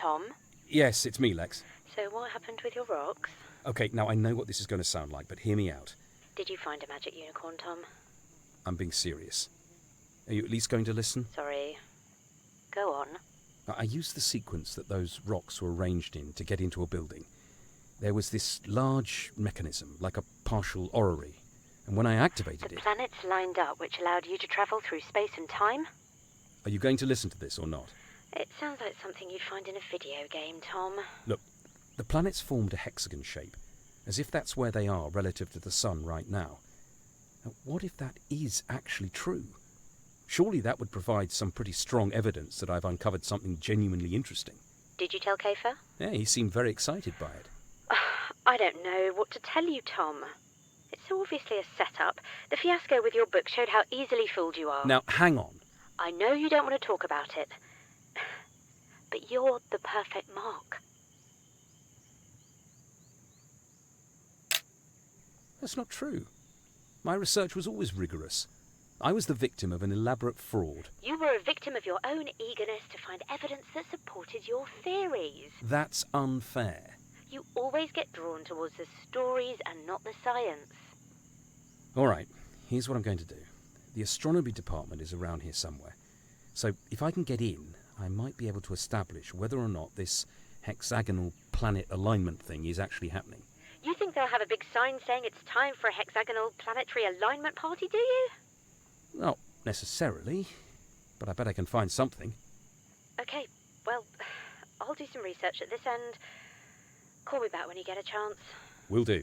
Tom? Yes, it's me, Lex. So what happened with your rocks? Okay, now I know what this is going to sound like, but hear me out. Did you find a magic unicorn, Tom? I'm being serious. Are you at least going to listen? Sorry. Go on. I used the sequence that those rocks were arranged in to get into a building. There was this large mechanism, like a partial orrery, and when I activated The it... planets lined up which allowed you to travel through space and time? Are you going to listen to this or not? It sounds like something you'd find in a video game, Tom. Look, the planets formed a hexagon shape, as if that's where they are relative to the sun right now. Now, what if that is actually true? Surely that would provide some pretty strong evidence that I've uncovered something genuinely interesting. Did you tell Kafer? Yeah, he seemed very excited by it. I don't know what to tell you, Tom. It's so obviously a setup. The fiasco with your book showed how easily fooled you are. Now, hang on. I know you don't want to talk about it, but you're the perfect mark. That's not true. My research was always rigorous. I was the victim of an elaborate fraud. You were a victim of your own eagerness to find evidence that supported your theories. That's unfair. You always get drawn towards the stories and not the science. All right, here's what I'm going to do. The astronomy department is around here somewhere. So if I can get in, I might be able to establish whether or not this hexagonal planet alignment thing is actually happening. You think they'll have a big sign saying it's time for a hexagonal planetary alignment party, do you? Not necessarily, but I bet I can find something. Okay, well, I'll do some research at this end. Call me back when you get a chance. Will do.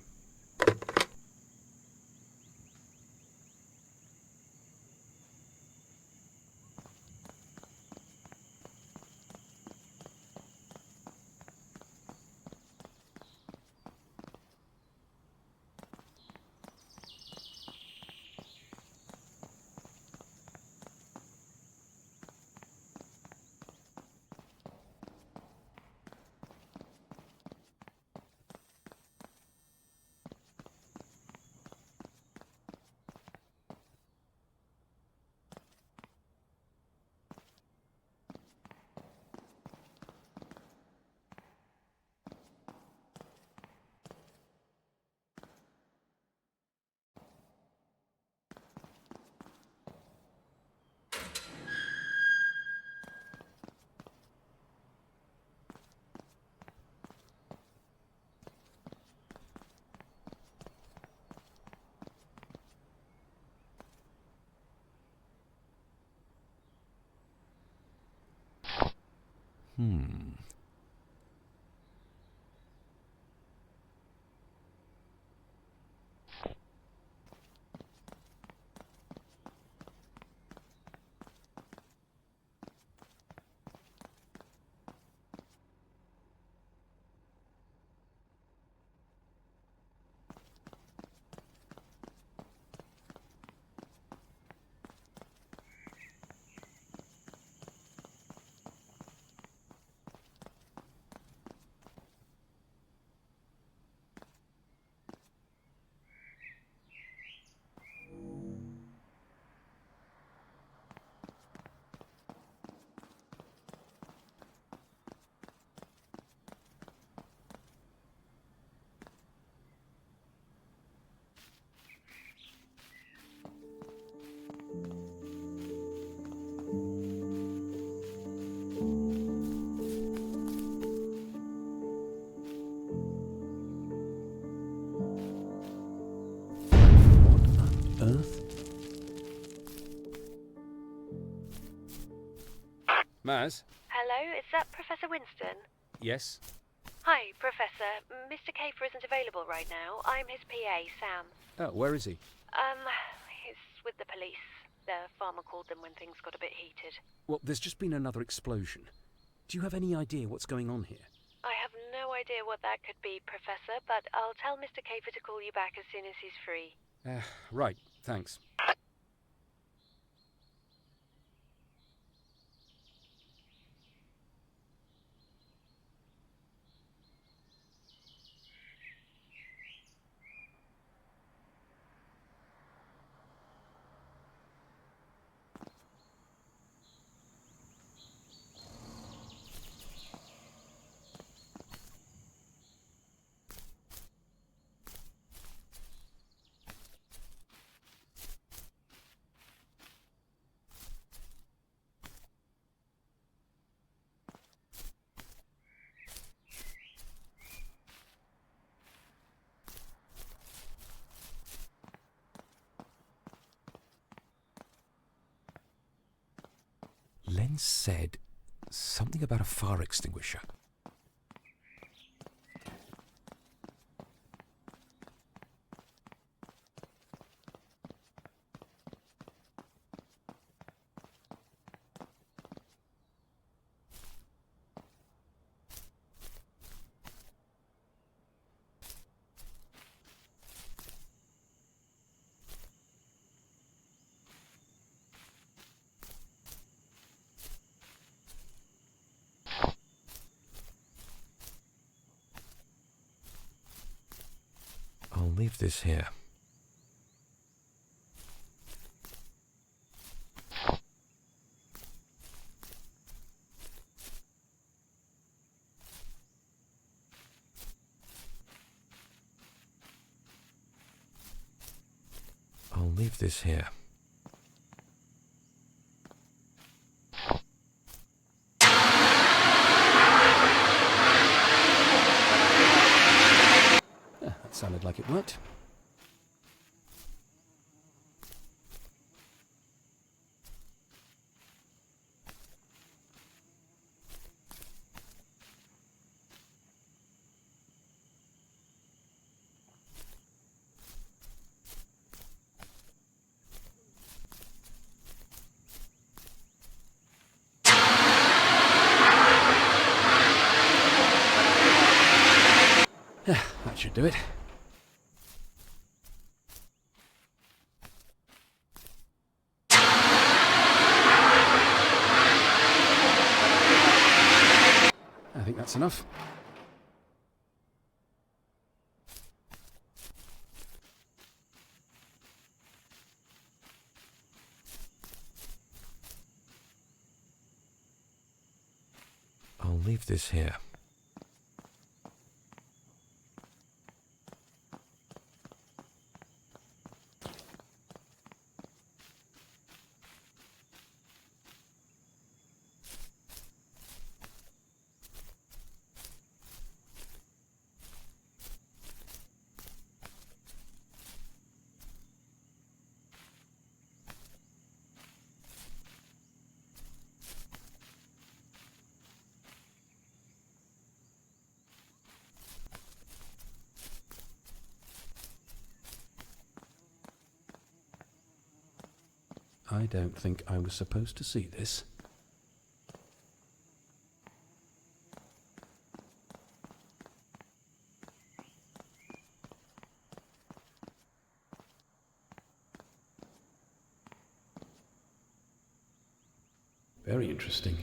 Maz? Hello, is that Professor Winston? Yes? Hi, Professor. Mr. Kafer isn't available right now. I'm his PA, Sam. Oh, where is he? He's with the police. The farmer called them when things got a bit heated. Well, there's just been another explosion. Do you have any idea what's going on here? I have no idea what that could be, Professor, but I'll tell Mr. Kafer to call you back as soon as he's free. Right, thanks. Len said something about a fire extinguisher. I'll leave this here. I'll leave this here. That sounded like it worked. That should do it. I think that's enough. I'll leave this here. I don't think I was supposed to see this. Very interesting.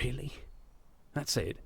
Really? That's it?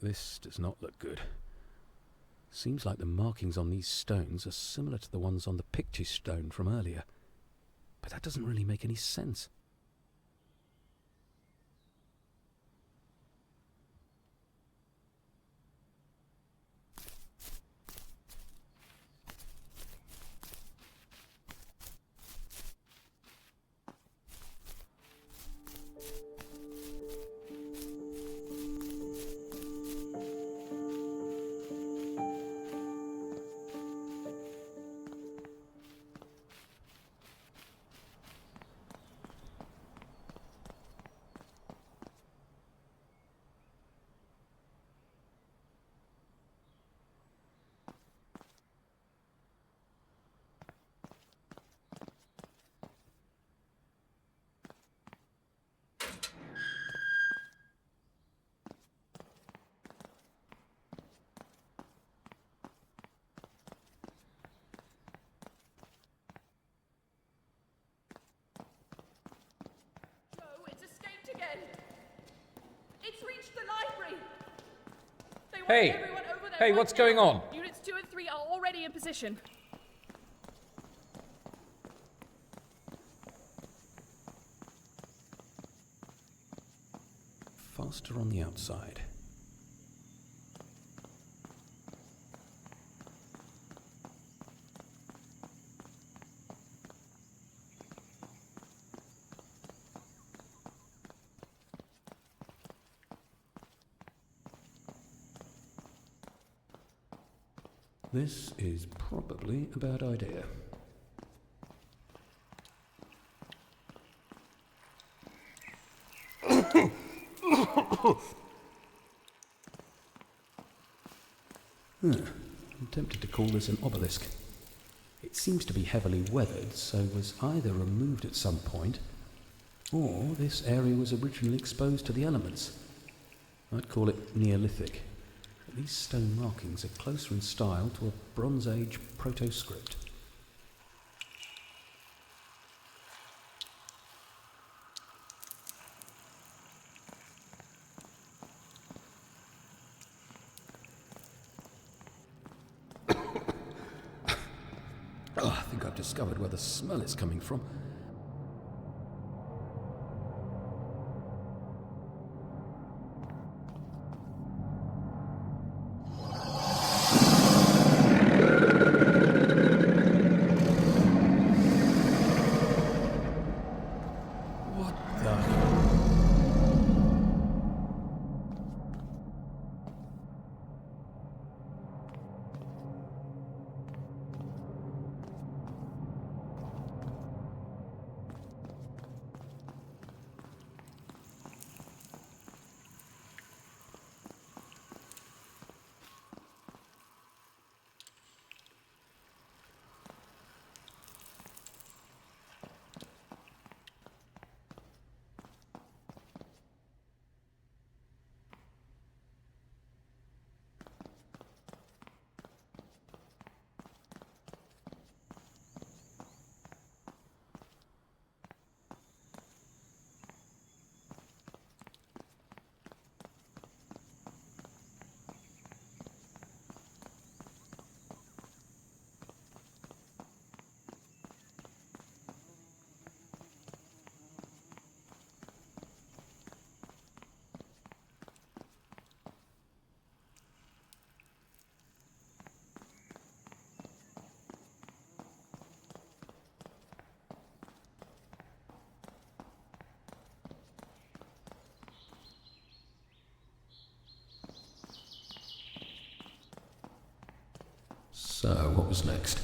This does not look good. Seems like the markings on these stones are similar to the ones on the picture stone from earlier. But that doesn't really make any sense. It's reached the library. They want Hey! everyone over there Hey, right what's now. going on? Units 2 and 3 are already in position. Faster on the outside. This is probably a bad idea. I'm tempted to call this an obelisk. It seems to be heavily weathered, so was either removed at some point, or this area was originally exposed to the elements. I'd call it Neolithic. But these stone markings are closer in style to a Bronze Age proto-script. I think I've discovered where the smell is coming from. What the... So, what was next?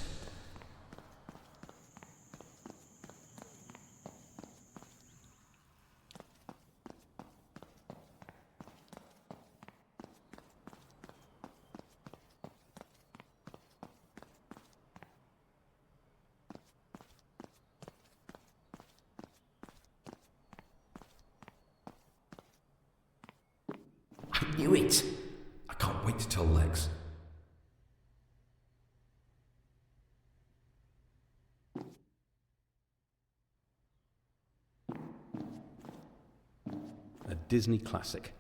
I knew it! I can't wait to tell Lex. A Disney classic.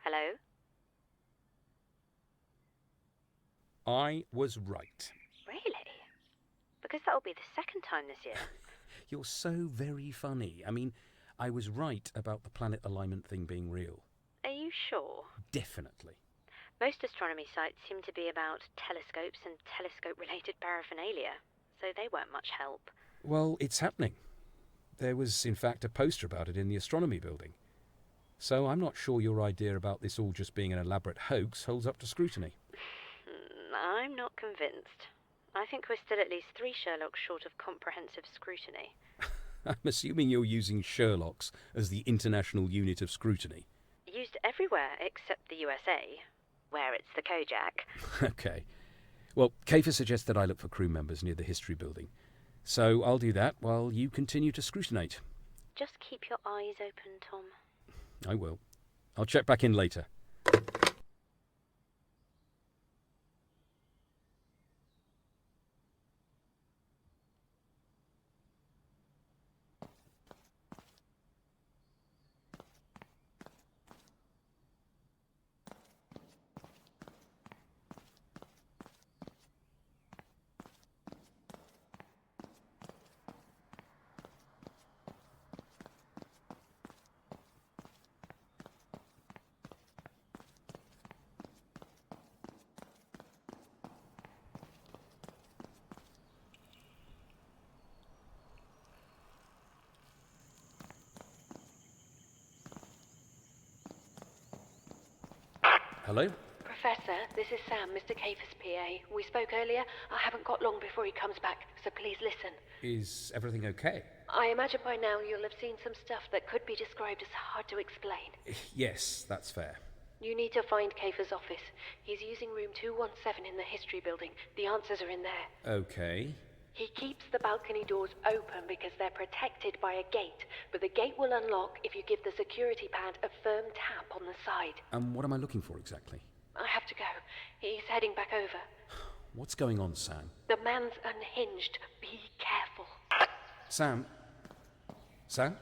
Hello? I was right. Really? Because that'll be the second time this year. You're so very funny. I mean, I was right about the planet alignment thing being real. Are you sure? Definitely. Most astronomy sites seem to be about telescopes and telescope-related paraphernalia, so they weren't much help. Well, it's happening. There was, in fact, a poster about it in the astronomy building. So I'm not sure your idea about this all just being an elaborate hoax holds up to scrutiny. I'm not convinced. I think we're still at least 3 Sherlocks short of comprehensive scrutiny. I'm assuming you're using Sherlock's as the international unit of scrutiny. Used everywhere except the USA, where it's the Kojak. Okay. Well, Kafer suggests that I look for crew members near the history building. So I'll do that while you continue to scrutinate. Just keep your eyes open, Tom. I will. I'll check back in later. Hello? Professor, this is Sam, Mr. Kafer's PA. We spoke earlier. I haven't got long before he comes back, so please listen. Is everything okay? I imagine by now you'll have seen some stuff that could be described as hard to explain. Yes, that's fair. You need to find Kafer's office. He's using room 217 in the history building. The answers are in there. Okay. He keeps the balcony doors open because they're protected by a gate, but the gate will unlock if you give the security pad a firm tap on the side. And what am I looking for exactly? I have to go. He's heading back over. What's going on, Sam? The man's unhinged. Be careful. Sam? Sam?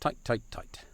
Tight, tight, tight.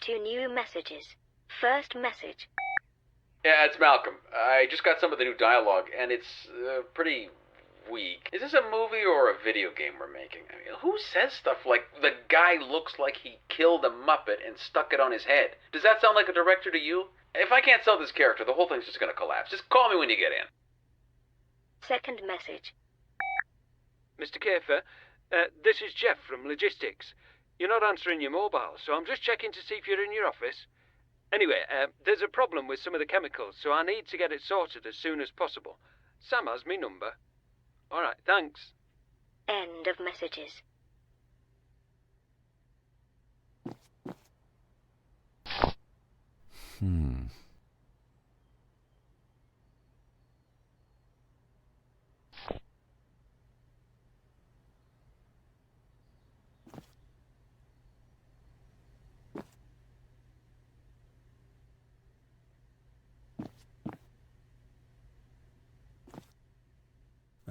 2 new messages. First message. Yeah, it's Malcolm. I just got some of the new dialogue, and it's pretty weak. Is this a movie or a video game we're making? I mean, who says stuff like, the guy looks like he killed a Muppet and stuck it on his head? Does that sound like a director to you? If I can't sell this character, the whole thing's just gonna collapse. Just call me when you get in. Second message. Mr. Kafer, this is Jeff from Logistics. You're not answering your mobile, so I'm just checking to see if you're in your office. Anyway, there's a problem with some of the chemicals, so I need to get it sorted as soon as possible. Sam has me number. All right, thanks. End of messages.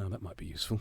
Oh, that might be useful.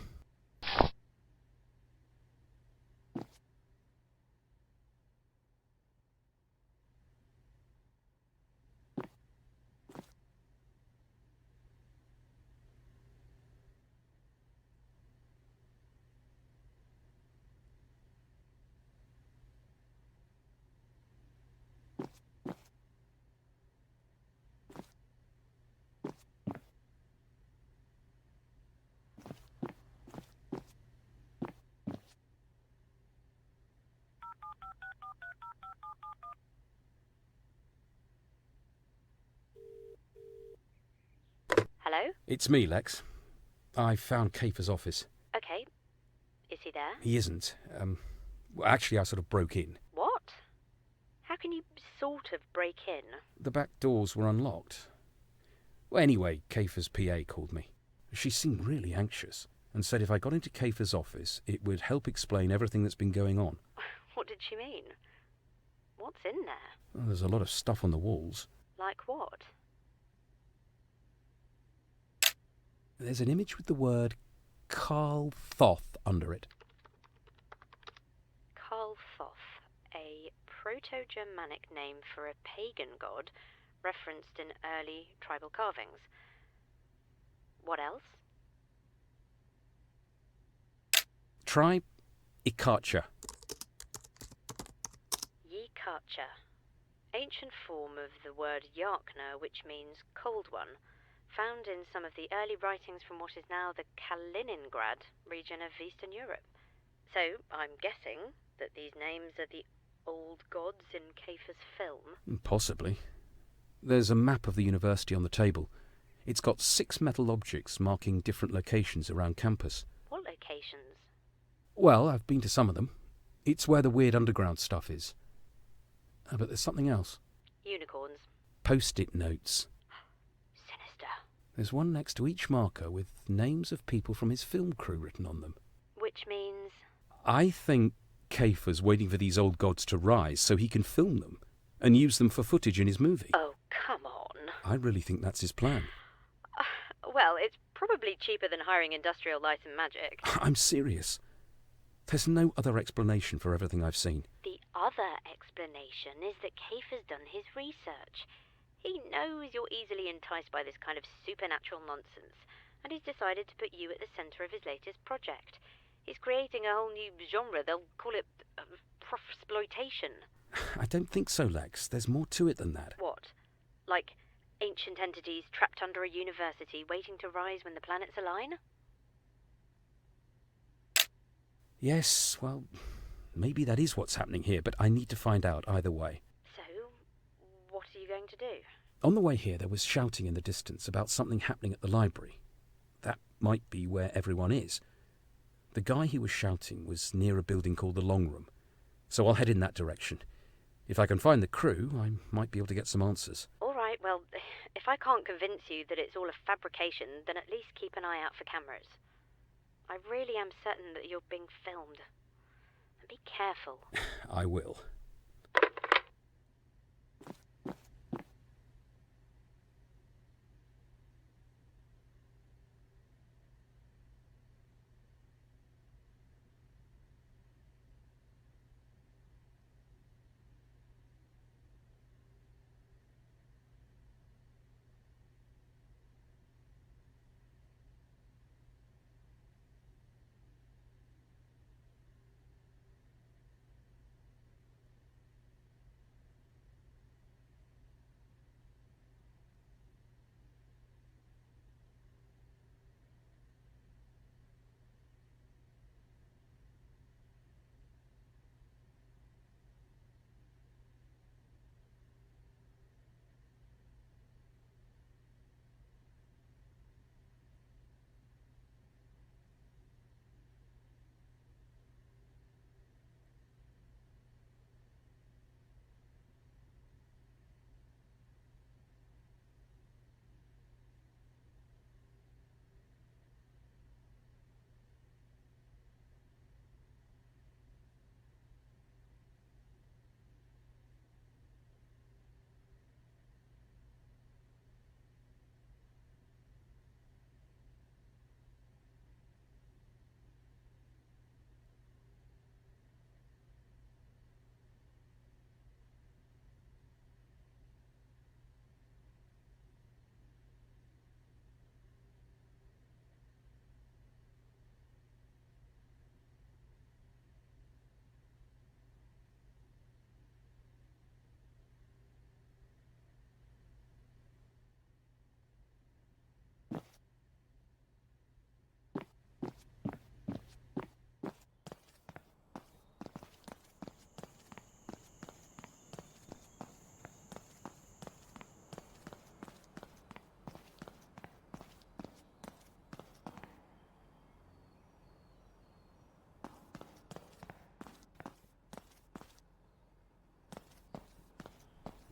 Hello? It's me, Lex. I found Kafer's office. Okay. Is he there? He isn't. Well, actually, I sort of broke in. What? How can you sort of break in? The back doors were unlocked. Well, anyway, Kafer's PA called me. She seemed really anxious and said if I got into Kafer's office, it would help explain everything that's been going on. What did she mean? What's in there? Well, there's a lot of stuff on the walls. Like what? There's an image with the word Karl Thoth under it. Karl Thoth, a Proto-Germanic name for a pagan god referenced in early tribal carvings. What else? Try Ikacha. Yikacha, ancient form of the word Yarkna, which means cold one, found in some of the early writings from what is now the Kaliningrad region of Eastern Europe. So, I'm guessing that these names are the old gods in Kafer's film? Possibly. There's a map of the university on the table. It's got 6 metal objects marking different locations around campus. What locations? Well, I've been to some of them. It's where the weird underground stuff is. But there's something else. Unicorns. Post-it notes. Sinister. There's one next to each marker with names of people from his film crew written on them. Which means? I think Kafer's waiting for these old gods to rise so he can film them and use them for footage in his movie. Oh, come on. I really think that's his plan. Well, it's probably cheaper than hiring Industrial Light and Magic. I'm serious. There's no other explanation for everything I've seen. The other explanation is that Kafer's done his research. He knows you're easily enticed by this kind of supernatural nonsense, and he's decided to put you at the centre of his latest project. He's creating a whole new genre. They'll call it profsploitation. I don't think so, Lex. There's more to it than that. What? Like ancient entities trapped under a university waiting to rise when the planets align? Yes, well, maybe that is what's happening here, but I need to find out either way. So, what are you going to do? On the way here, there was shouting in the distance about something happening at the library. That might be where everyone is. The guy who was shouting was near a building called the Long Room, so I'll head in that direction. If I can find the crew, I might be able to get some answers. All right, well, if I can't convince you that it's all a fabrication, then at least keep an eye out for cameras. I really am certain that you're being filmed. And be careful. I will.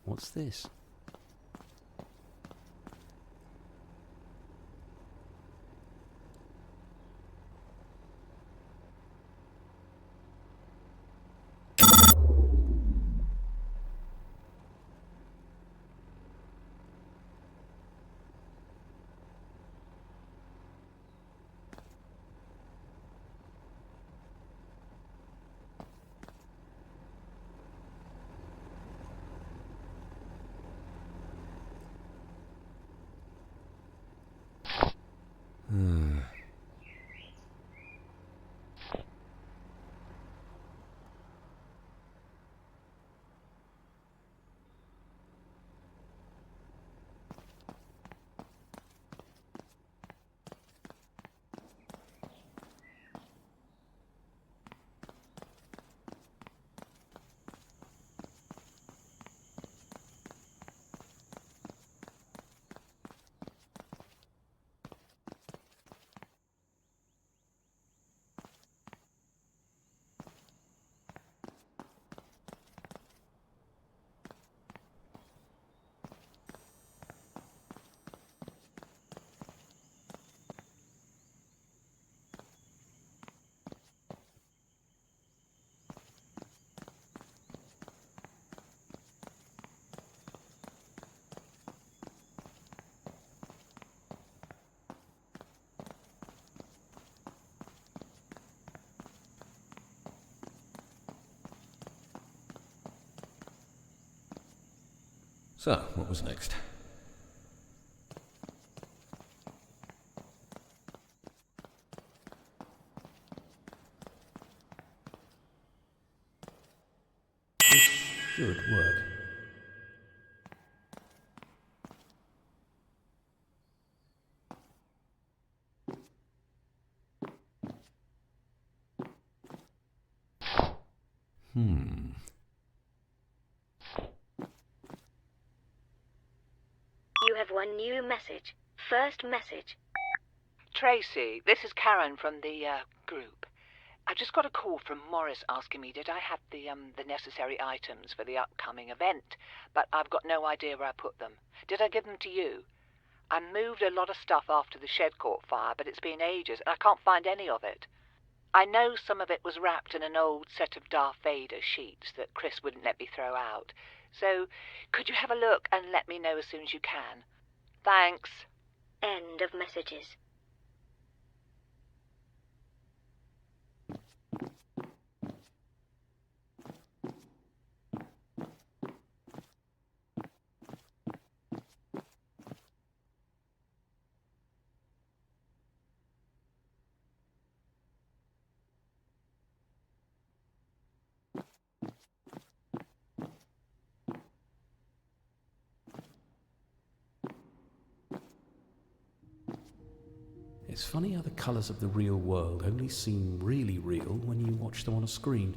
What's this? So, what was next? This should work. You have one new message. First message. Tracy, this is Karen from the group. I just got a call from Morris asking me did I have the necessary items for the upcoming event, but I've got no idea where I put them. Did I give them to you? I moved a lot of stuff after the shed caught fire, but it's been ages and I can't find any of it. I know some of it was wrapped in an old set of Darth Vader sheets that Chris wouldn't let me throw out. So, could you have a look and let me know as soon as you can? Thanks. End of messages. It's funny how the colours of the real world only seem really real when you watch them on a screen.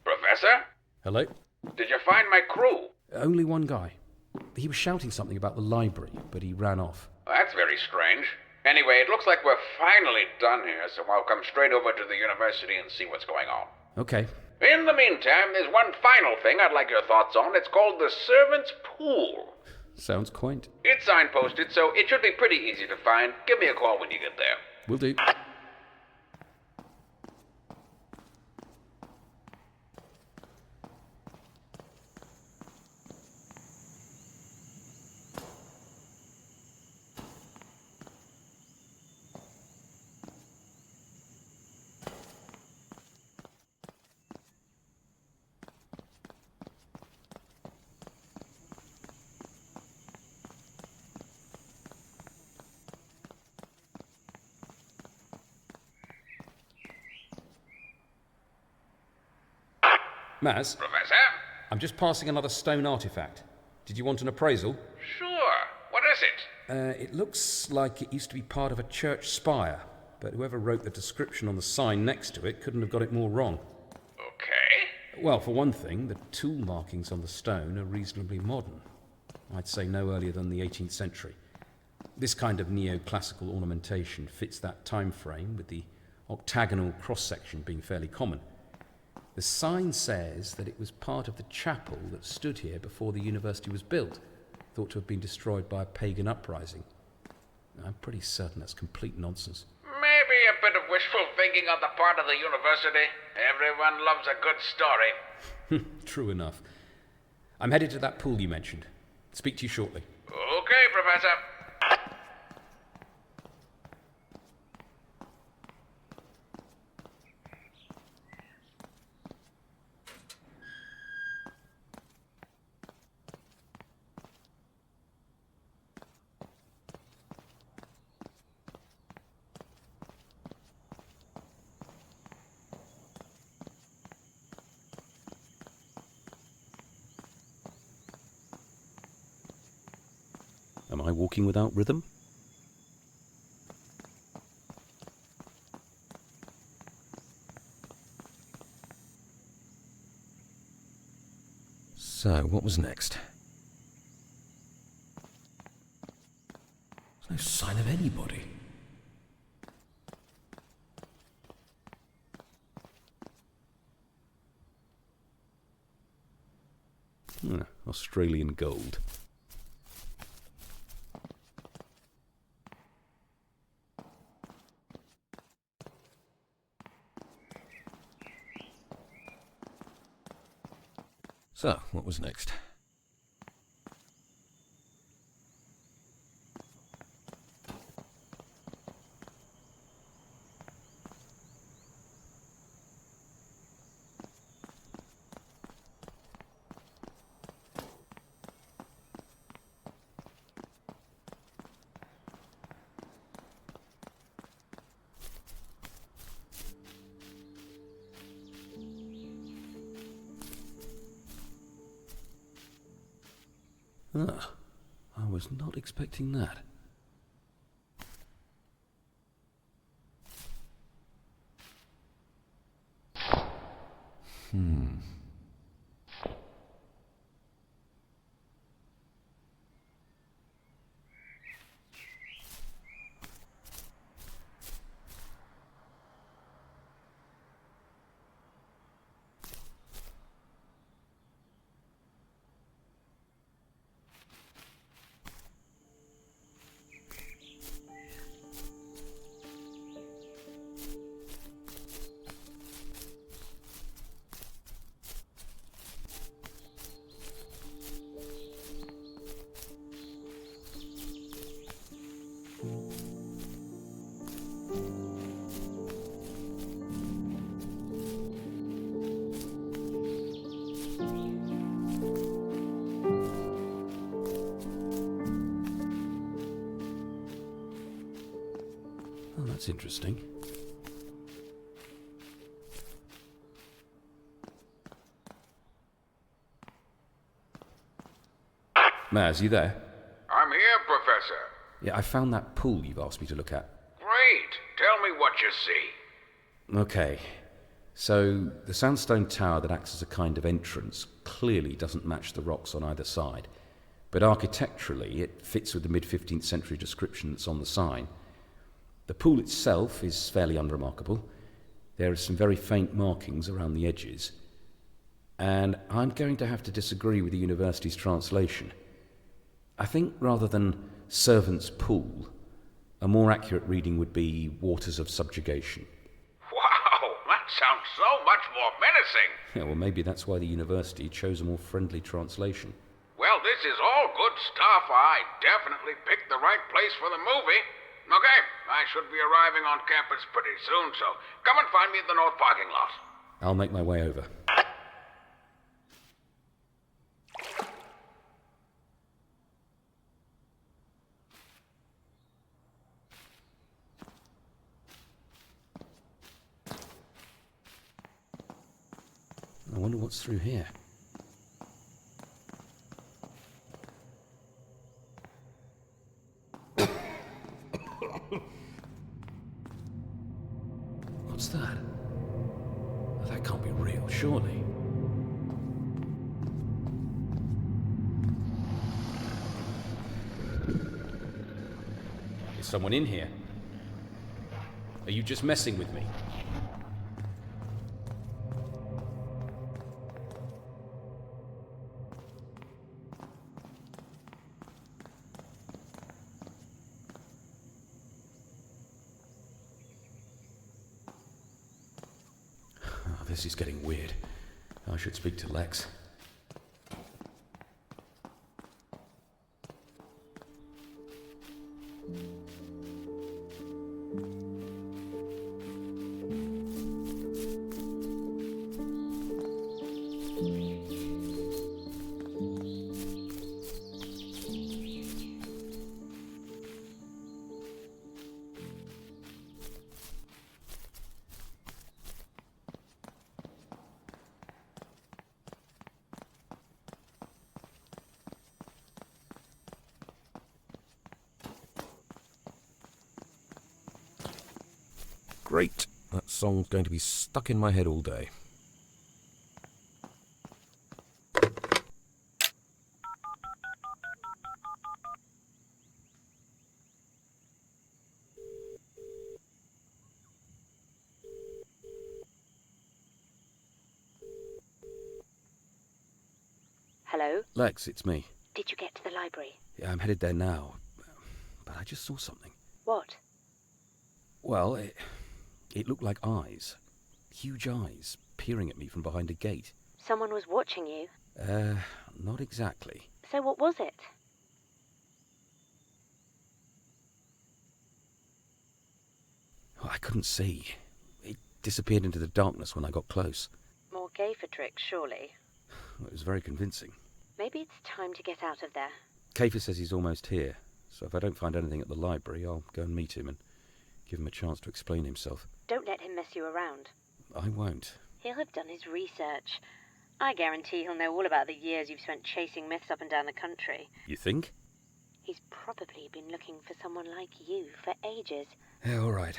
Professor? Hello? Did you find my crew? Only one guy. He was shouting something about the library, but he ran off. That's very strange. Anyway, it looks like we're finally done here, so I'll come straight over to the university and see what's going on. Okay. In the meantime, there's one final thing I'd like your thoughts on. It's called the Servants' Pool. Sounds quaint. It's signposted, so it should be pretty easy to find. Give me a call when you get there. Will do. Maz, Professor? I'm just passing another stone artifact. Did you want an appraisal? Sure. What is it? It looks like it used to be part of a church spire, but whoever wrote the description on the sign next to it couldn't have got it more wrong. Okay. Well, for one thing, the tool markings on the stone are reasonably modern. I'd say no earlier than the 18th century. This kind of neoclassical ornamentation fits that time frame, with the octagonal cross-section being fairly common. The sign says that it was part of the chapel that stood here before the university was built, thought to have been destroyed by a pagan uprising. I'm pretty certain that's complete nonsense. Maybe a bit of wishful thinking on the part of the university. Everyone loves a good story. True enough. I'm headed to that pool you mentioned. Speak to you shortly. Okay, Professor. Am I walking without rhythm? So, what was next? There's no sign of anybody. Australian gold. So, what was next? I was not expecting that. Oh, that's interesting. Maz, you there? I'm here, Professor. Yeah, I found that pool you've asked me to look at. Great. Tell me what you see. Okay. So, the sandstone tower that acts as a kind of entrance clearly doesn't match the rocks on either side. But architecturally, it fits with the mid-15th century description that's on the sign. The pool itself is fairly unremarkable. There are some very faint markings around the edges. And I'm going to have to disagree with the university's translation. I think rather than servant's pool, a more accurate reading would be waters of subjugation. Wow, that sounds so much more menacing. Yeah, well, maybe that's why the university chose a more friendly translation. Well, this is all good stuff. I definitely picked the right place for the movie. Okay, I should be arriving on campus pretty soon, so come and find me at the north parking lot. I'll make my way over. I wonder what's through here. What's that? That can't be real, surely. Is someone in here? Are you just messing with me? Oh, this is getting weird. I should speak to Lex. Great. That song's going to be stuck in my head all day. Hello? Lex, it's me. Did you get to the library? Yeah, I'm headed there now. But I just saw something. What? Well, it looked like eyes. Huge eyes peering at me from behind a gate. Someone was watching you? Not exactly. So what was it? Oh, I couldn't see. It disappeared into the darkness when I got close. More gaffer tricks, surely. It was very convincing. Maybe it's time to get out of there. Kafer says he's almost here, so if I don't find anything at the library, I'll go and meet him and give him a chance to explain himself. Don't let him mess you around. I won't. He'll have done his research. I guarantee he'll know all about the years you've spent chasing myths up and down the country. You think? He's probably been looking for someone like you for ages. Yeah, all right.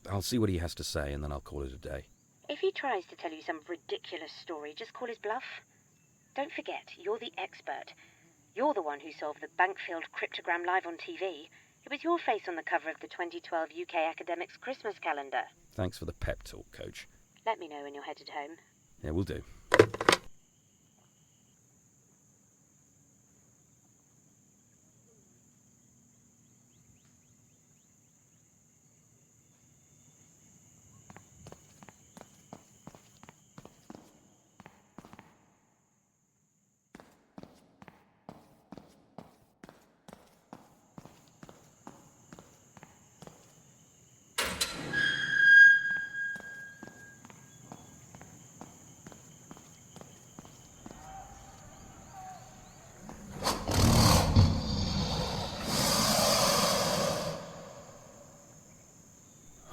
I'll see what he has to say, and then I'll call it a day. If he tries to tell you some ridiculous story, just call his bluff. Don't forget, you're the expert. You're the one who solved the Bankfield cryptogram live on TV. It was your face on the cover of the 2012 UK Academics Christmas calendar. Thanks for the pep talk, Coach. Let me know when you're headed home. Yeah, we'll do.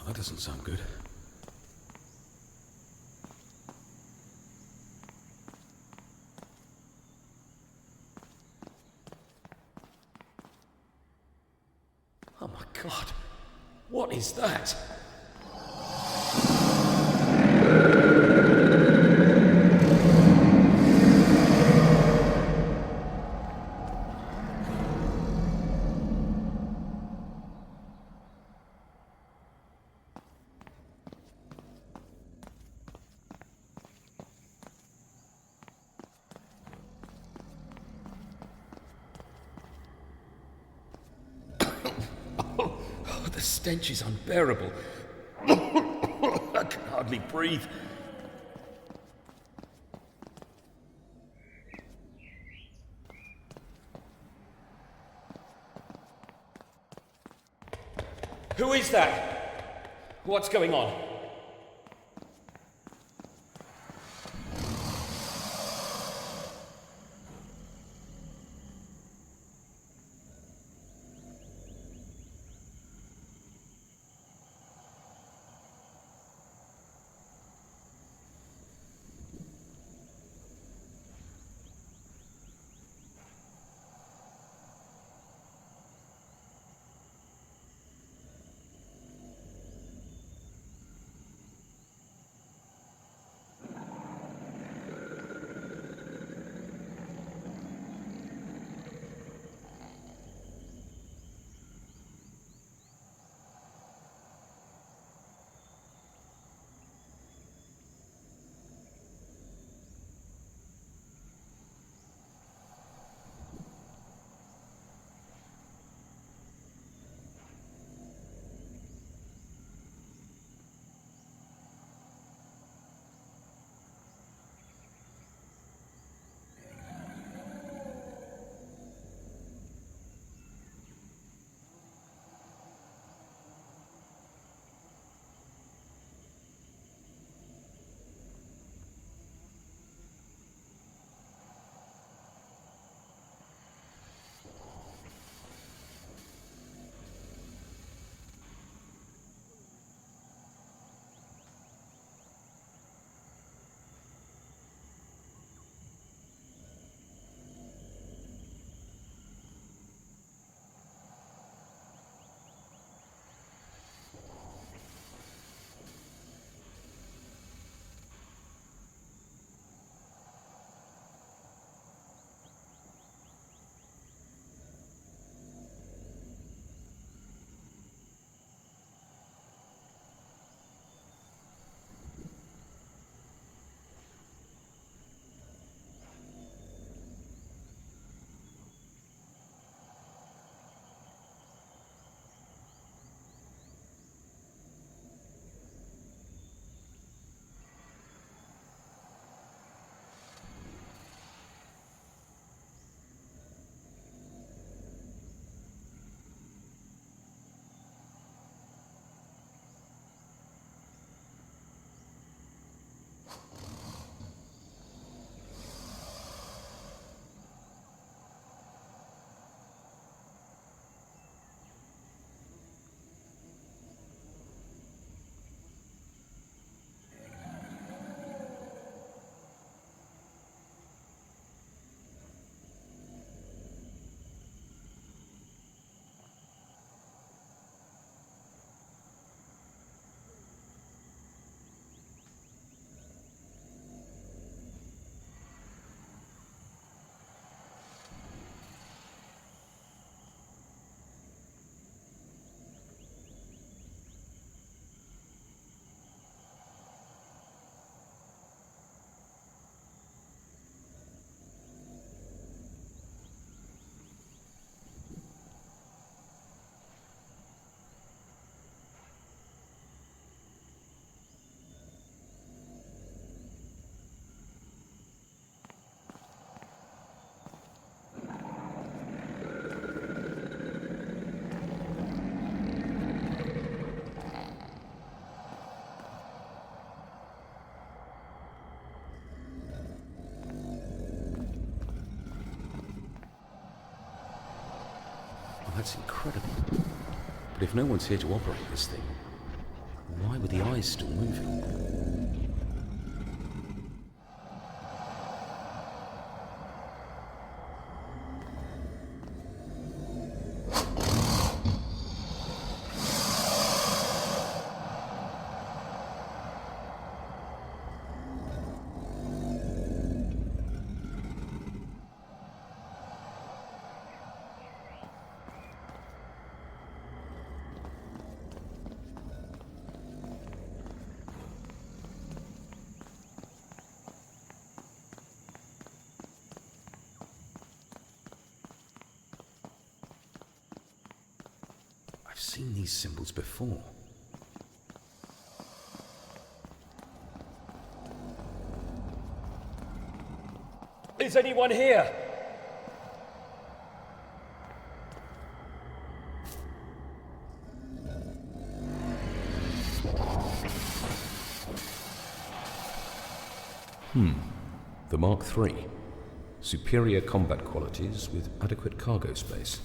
That doesn't sound good. Oh my God! What is that? The stench is unbearable. I can hardly breathe. Who is that? What's going on? That's incredible. But if no one's here to operate this thing, why were the eyes still moving? I've seen these symbols before. Is anyone here? The Mark III. Superior combat qualities with adequate cargo space.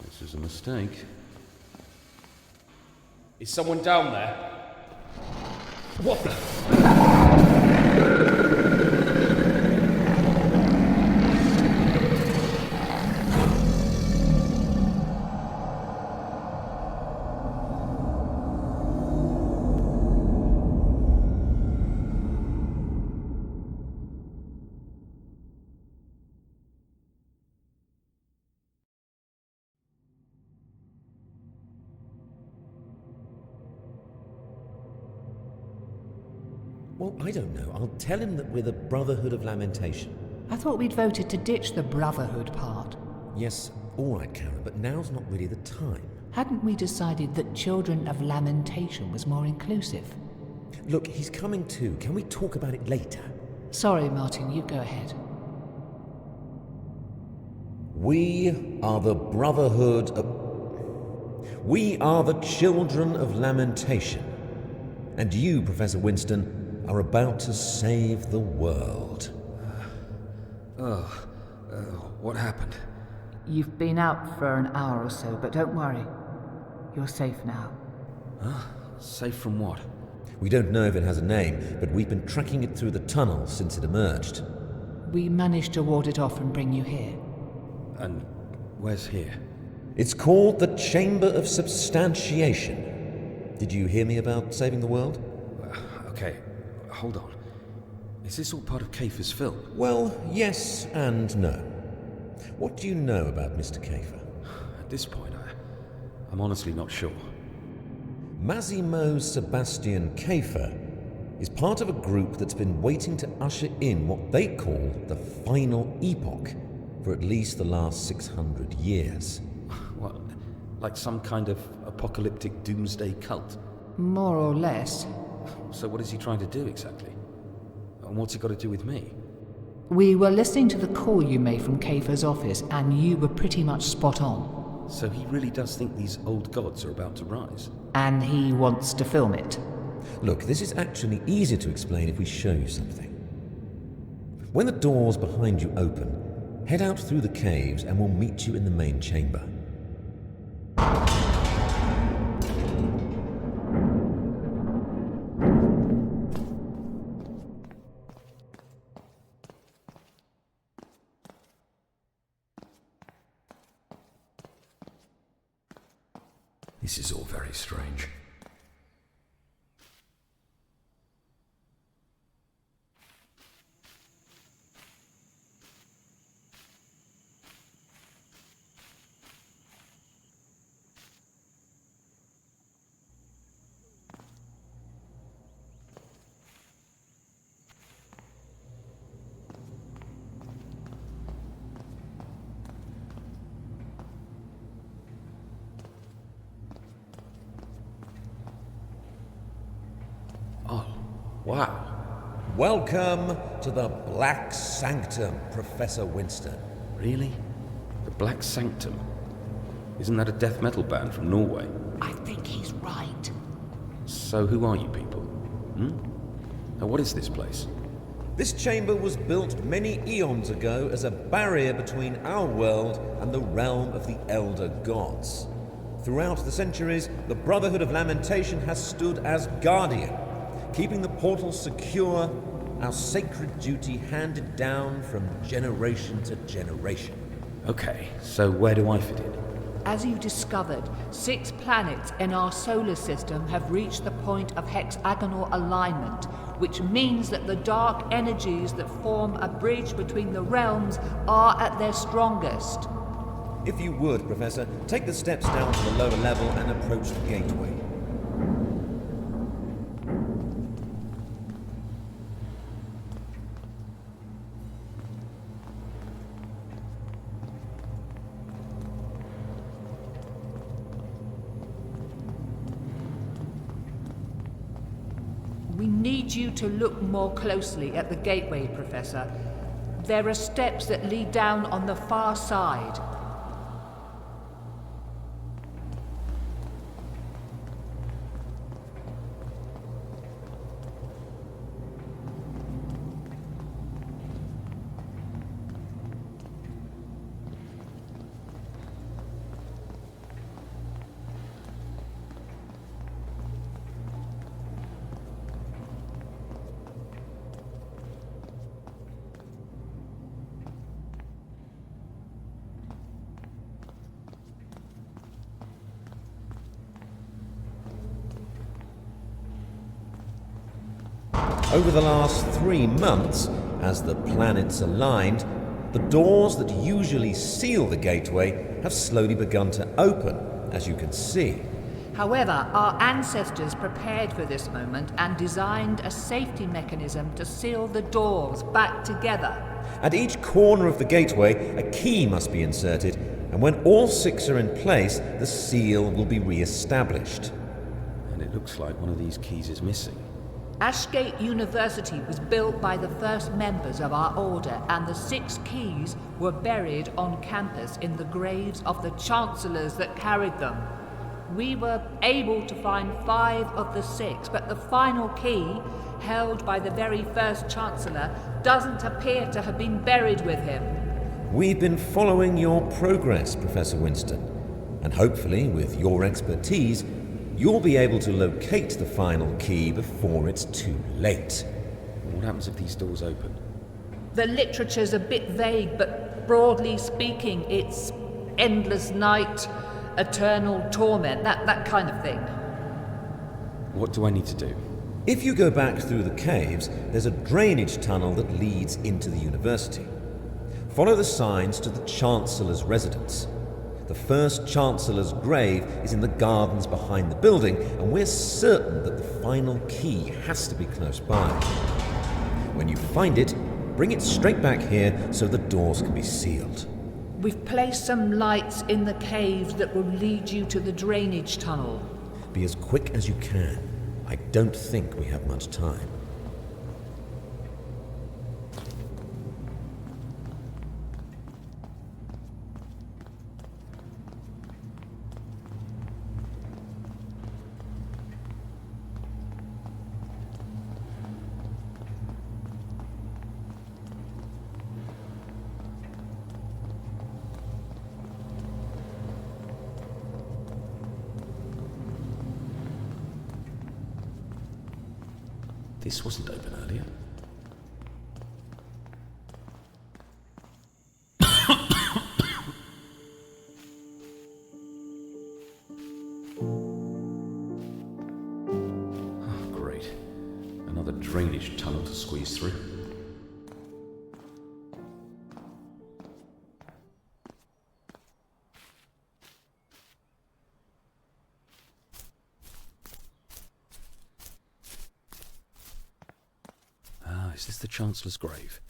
This is a mistake. Is someone down there? What the? Well, I don't know. I'll tell him that we're the Brotherhood of Lamentation. I thought we'd voted to ditch the Brotherhood part. Yes, all right, Karen, but now's not really the time. Hadn't we decided that Children of Lamentation was more inclusive? Look, he's coming too. Can we talk about it later? Sorry, Martin, you go ahead. We are the Brotherhood of... We are the Children of Lamentation. And you, Professor Winston, are about to save the world. What happened? You've been out for an hour or so, but don't worry. You're safe now. Huh? Safe from what? We don't know if it has a name, but we've been tracking it through the tunnel since it emerged. We managed to ward it off and bring you here. And where's here? It's called the Chamber of Substantiation. Did you hear me about saving the world? Okay, hold on. Is this all part of Kafer's film? Well, yes and no. What do you know about Mr. Kafer? At this point, I'm honestly not sure. Massimo Sebastian Kafer is part of a group that's been waiting to usher in what they call the final epoch for at least the last 600 years. What, like some kind of apocalyptic doomsday cult? More or less. So what is he trying to do exactly? And what's it got to do with me? We were listening to the call you made from Kafer's office, and you were pretty much spot on. So he really does think these old gods are about to rise? And he wants to film it. Look, this is actually easier to explain if we show you something. When the doors behind you open, head out through the caves and we'll meet you in the main chamber. This is all very strange. Oh, wow. Welcome to the Black Sanctum, Professor Winston. Really? The Black Sanctum? Isn't that a death metal band from Norway? I think he's right. So who are you people? Now what is this place? This chamber was built many eons ago as a barrier between our world and the realm of the Elder Gods. Throughout the centuries, the Brotherhood of Lamentation has stood as guardian, keeping the portal secure, our sacred duty handed down from generation to generation. Okay, so where do I fit in? As you discovered, 6 planets in our solar system have reached the point of hexagonal alignment, which means that the dark energies that form a bridge between the realms are at their strongest. If you would, Professor, take the steps down to the lower level and approach the gateway. We need you to look more closely at the gateway, Professor. There are steps that lead down on the far side. Over the last 3 months, as the planets aligned, the doors that usually seal the gateway have slowly begun to open, as you can see. However, our ancestors prepared for this moment and designed a safety mechanism to seal the doors back together. At each corner of the gateway, a key must be inserted, and when all 6 are in place, the seal will be re-established. And it looks like one of these keys is missing. Ashgate University was built by the first members of our order, and the 6 keys were buried on campus in the graves of the chancellors that carried them. We were able to find 5 of the 6, but the final key, held by the very first chancellor, doesn't appear to have been buried with him. We've been following your progress, Professor Winston, and hopefully, with your expertise, you'll be able to locate the final key before it's too late. What happens if these doors open? The literature's a bit vague, but broadly speaking, it's endless night, eternal torment, that kind of thing. What do I need to do? If you go back through the caves, there's a drainage tunnel that leads into the university. Follow the signs to the Chancellor's residence. The first Chancellor's grave is in the gardens behind the building, and we're certain that the final key has to be close by. When you find it, bring it straight back here so the doors can be sealed. We've placed some lights in the caves that will lead you to the drainage tunnel. Be as quick as you can. I don't think we have much time. This wasn't open earlier. Oh, great. Another drainage tunnel to squeeze through. Is this the Chancellor's grave?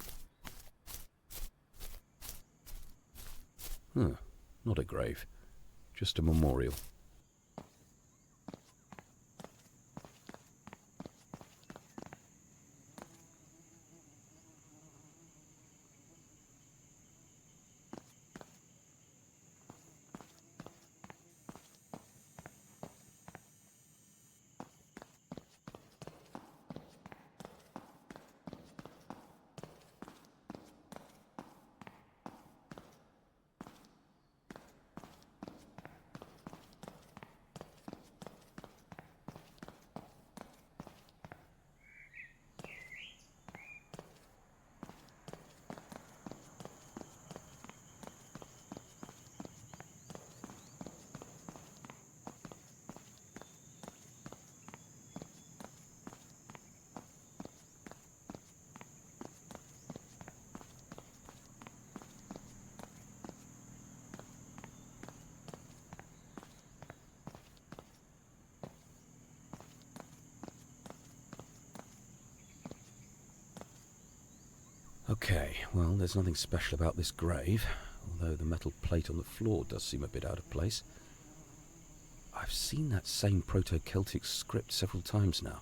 Not a grave, just a memorial. Okay, well, there's nothing special about this grave, although the metal plate on the floor does seem a bit out of place. I've seen that same Proto-Celtic script several times now.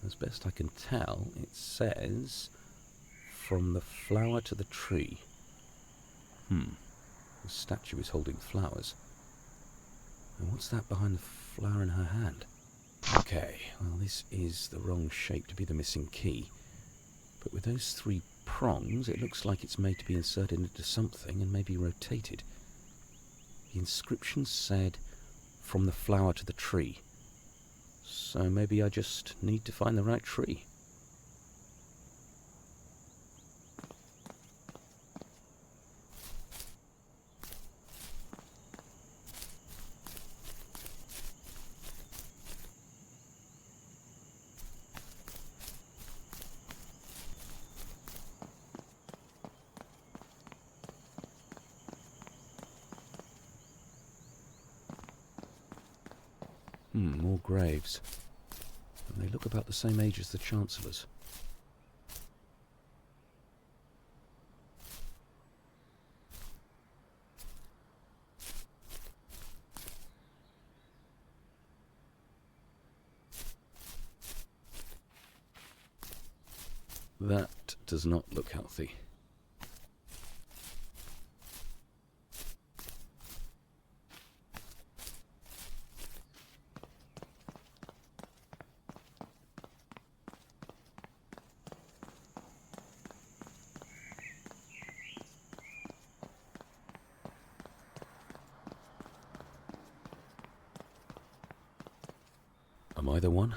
As best I can tell, it says, "From the flower to the tree." The statue is holding flowers. And what's that behind the flower in her hand? Okay, well, this is the wrong shape to be the missing key. But with those 3 prongs, it looks like it's made to be inserted into something and maybe rotated. The inscription said, "From the flower to the tree." So maybe I just need to find the right tree. More graves. And they look about the same age as the Chancellor's. That does not look healthy. Am I the one?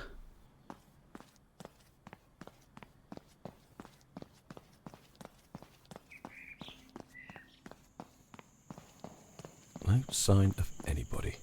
No sign of anybody.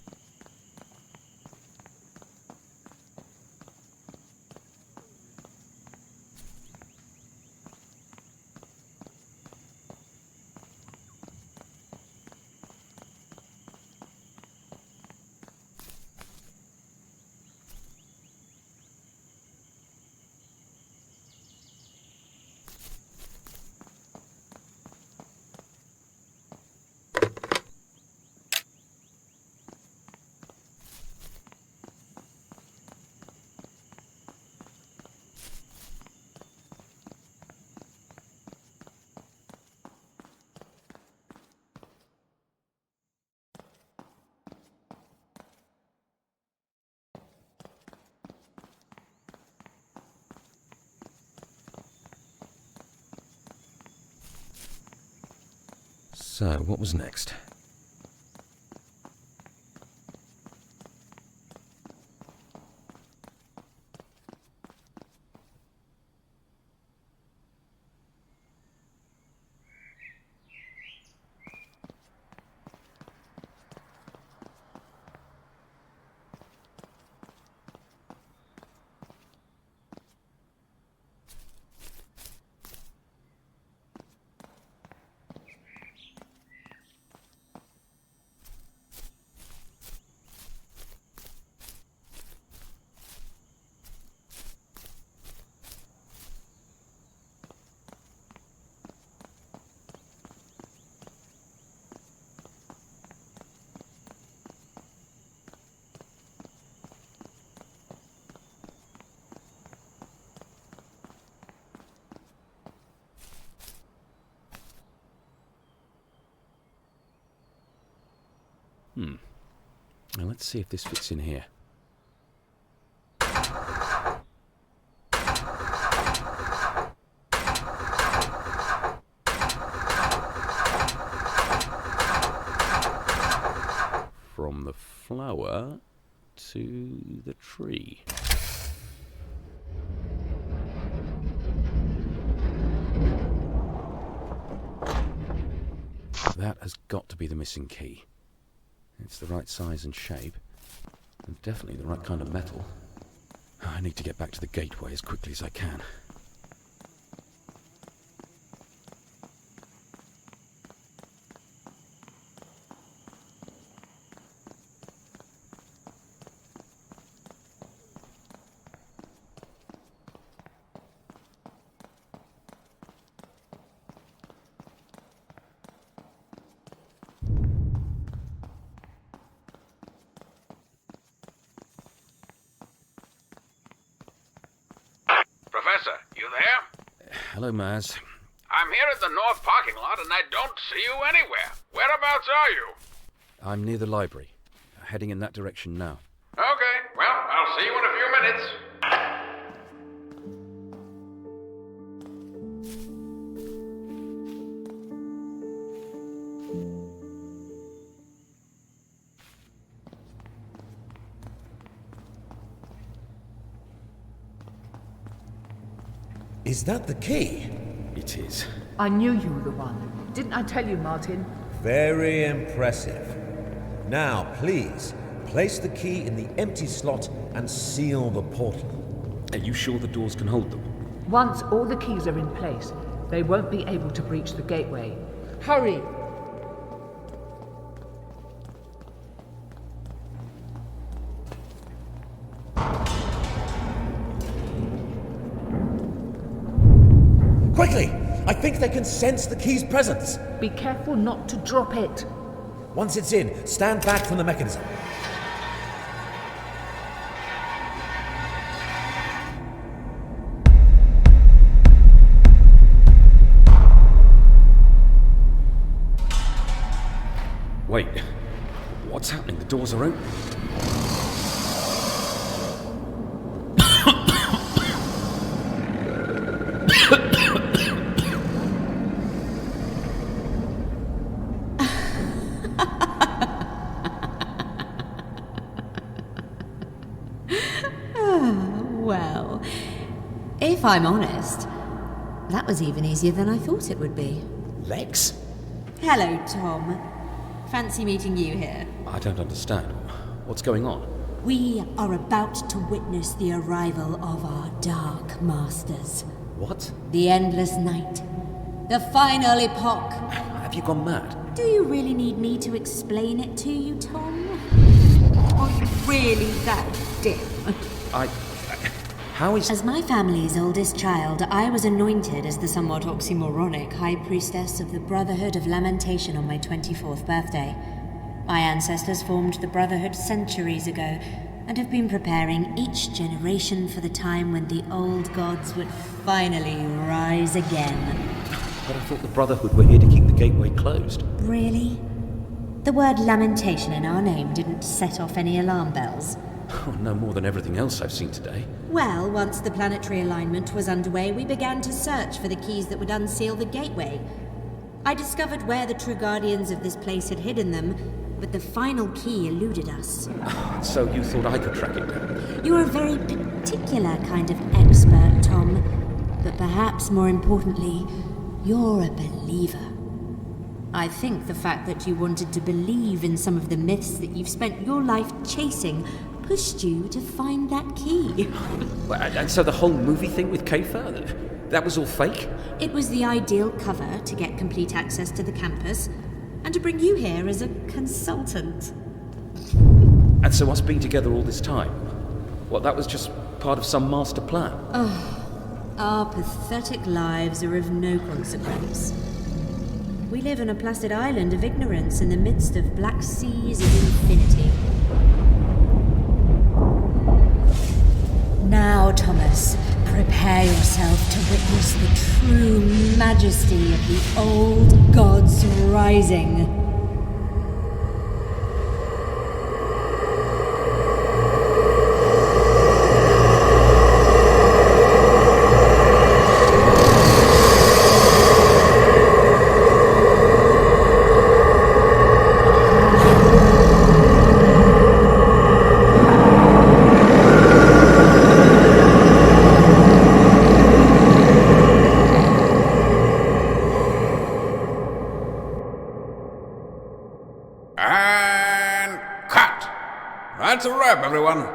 So, what was next? Now let's see if this fits in here. From the flower to the tree. That has got to be the missing key. It's the right size and shape, and definitely the right kind of metal. I need to get back to the gateway as quickly as I can. Professor, you there? Hello, Maz. I'm here at the north parking lot and I don't see you anywhere. Whereabouts are you? I'm near the library. Heading in that direction now. Okay, well, I'll see you in a few minutes. Is that the key? It is. I knew you were the one. Didn't I tell you, Martin? Very impressive. Now, please, place the key in the empty slot and seal the portal. Are you sure the doors can hold them? Once all the keys are in place, they won't be able to breach the gateway. Hurry! Quickly! I think they can sense the key's presence. Be careful not to drop it. Once it's in, stand back from the mechanism. Wait. What's happening? The doors are open. Well, if I'm honest, that was even easier than I thought it would be. Lex? Hello, Tom. Fancy meeting you here. I don't understand. What's going on? We are about to witness the arrival of our Dark Masters. What? The Endless Night. The final epoch. Have you gone mad? Do you really need me to explain it to you, Tom? Are you really that dim? How is... As my family's oldest child, I was anointed as the somewhat oxymoronic High Priestess of the Brotherhood of Lamentation on my 24th birthday. My ancestors formed the Brotherhood centuries ago, and have been preparing each generation for the time when the old gods would finally rise again. But I thought the Brotherhood were here to keep the gateway closed. Really? The word lamentation in our name didn't set off any alarm bells. Oh, no more than everything else I've seen today. Well, once the planetary alignment was underway, we began to search for the keys that would unseal the gateway. I discovered where the true guardians of this place had hidden them, but the final key eluded us. So you thought I could track it down? You're a very particular kind of expert, Tom. But perhaps more importantly, you're a believer. I think the fact that you wanted to believe in some of the myths that you've spent your life chasing pushed you to find that key. And so the whole movie thing with Kayfa, that was all fake? It was the ideal cover to get complete access to the campus, and to bring you here as a consultant. And so us being together all this time, what, that was just part of some master plan? Oh, our pathetic lives are of no consequence. We live on a placid island of ignorance in the midst of black seas of infinity. Now, Thomas, prepare yourself to witness the true majesty of the old gods rising. And cut! That's a wrap, everyone.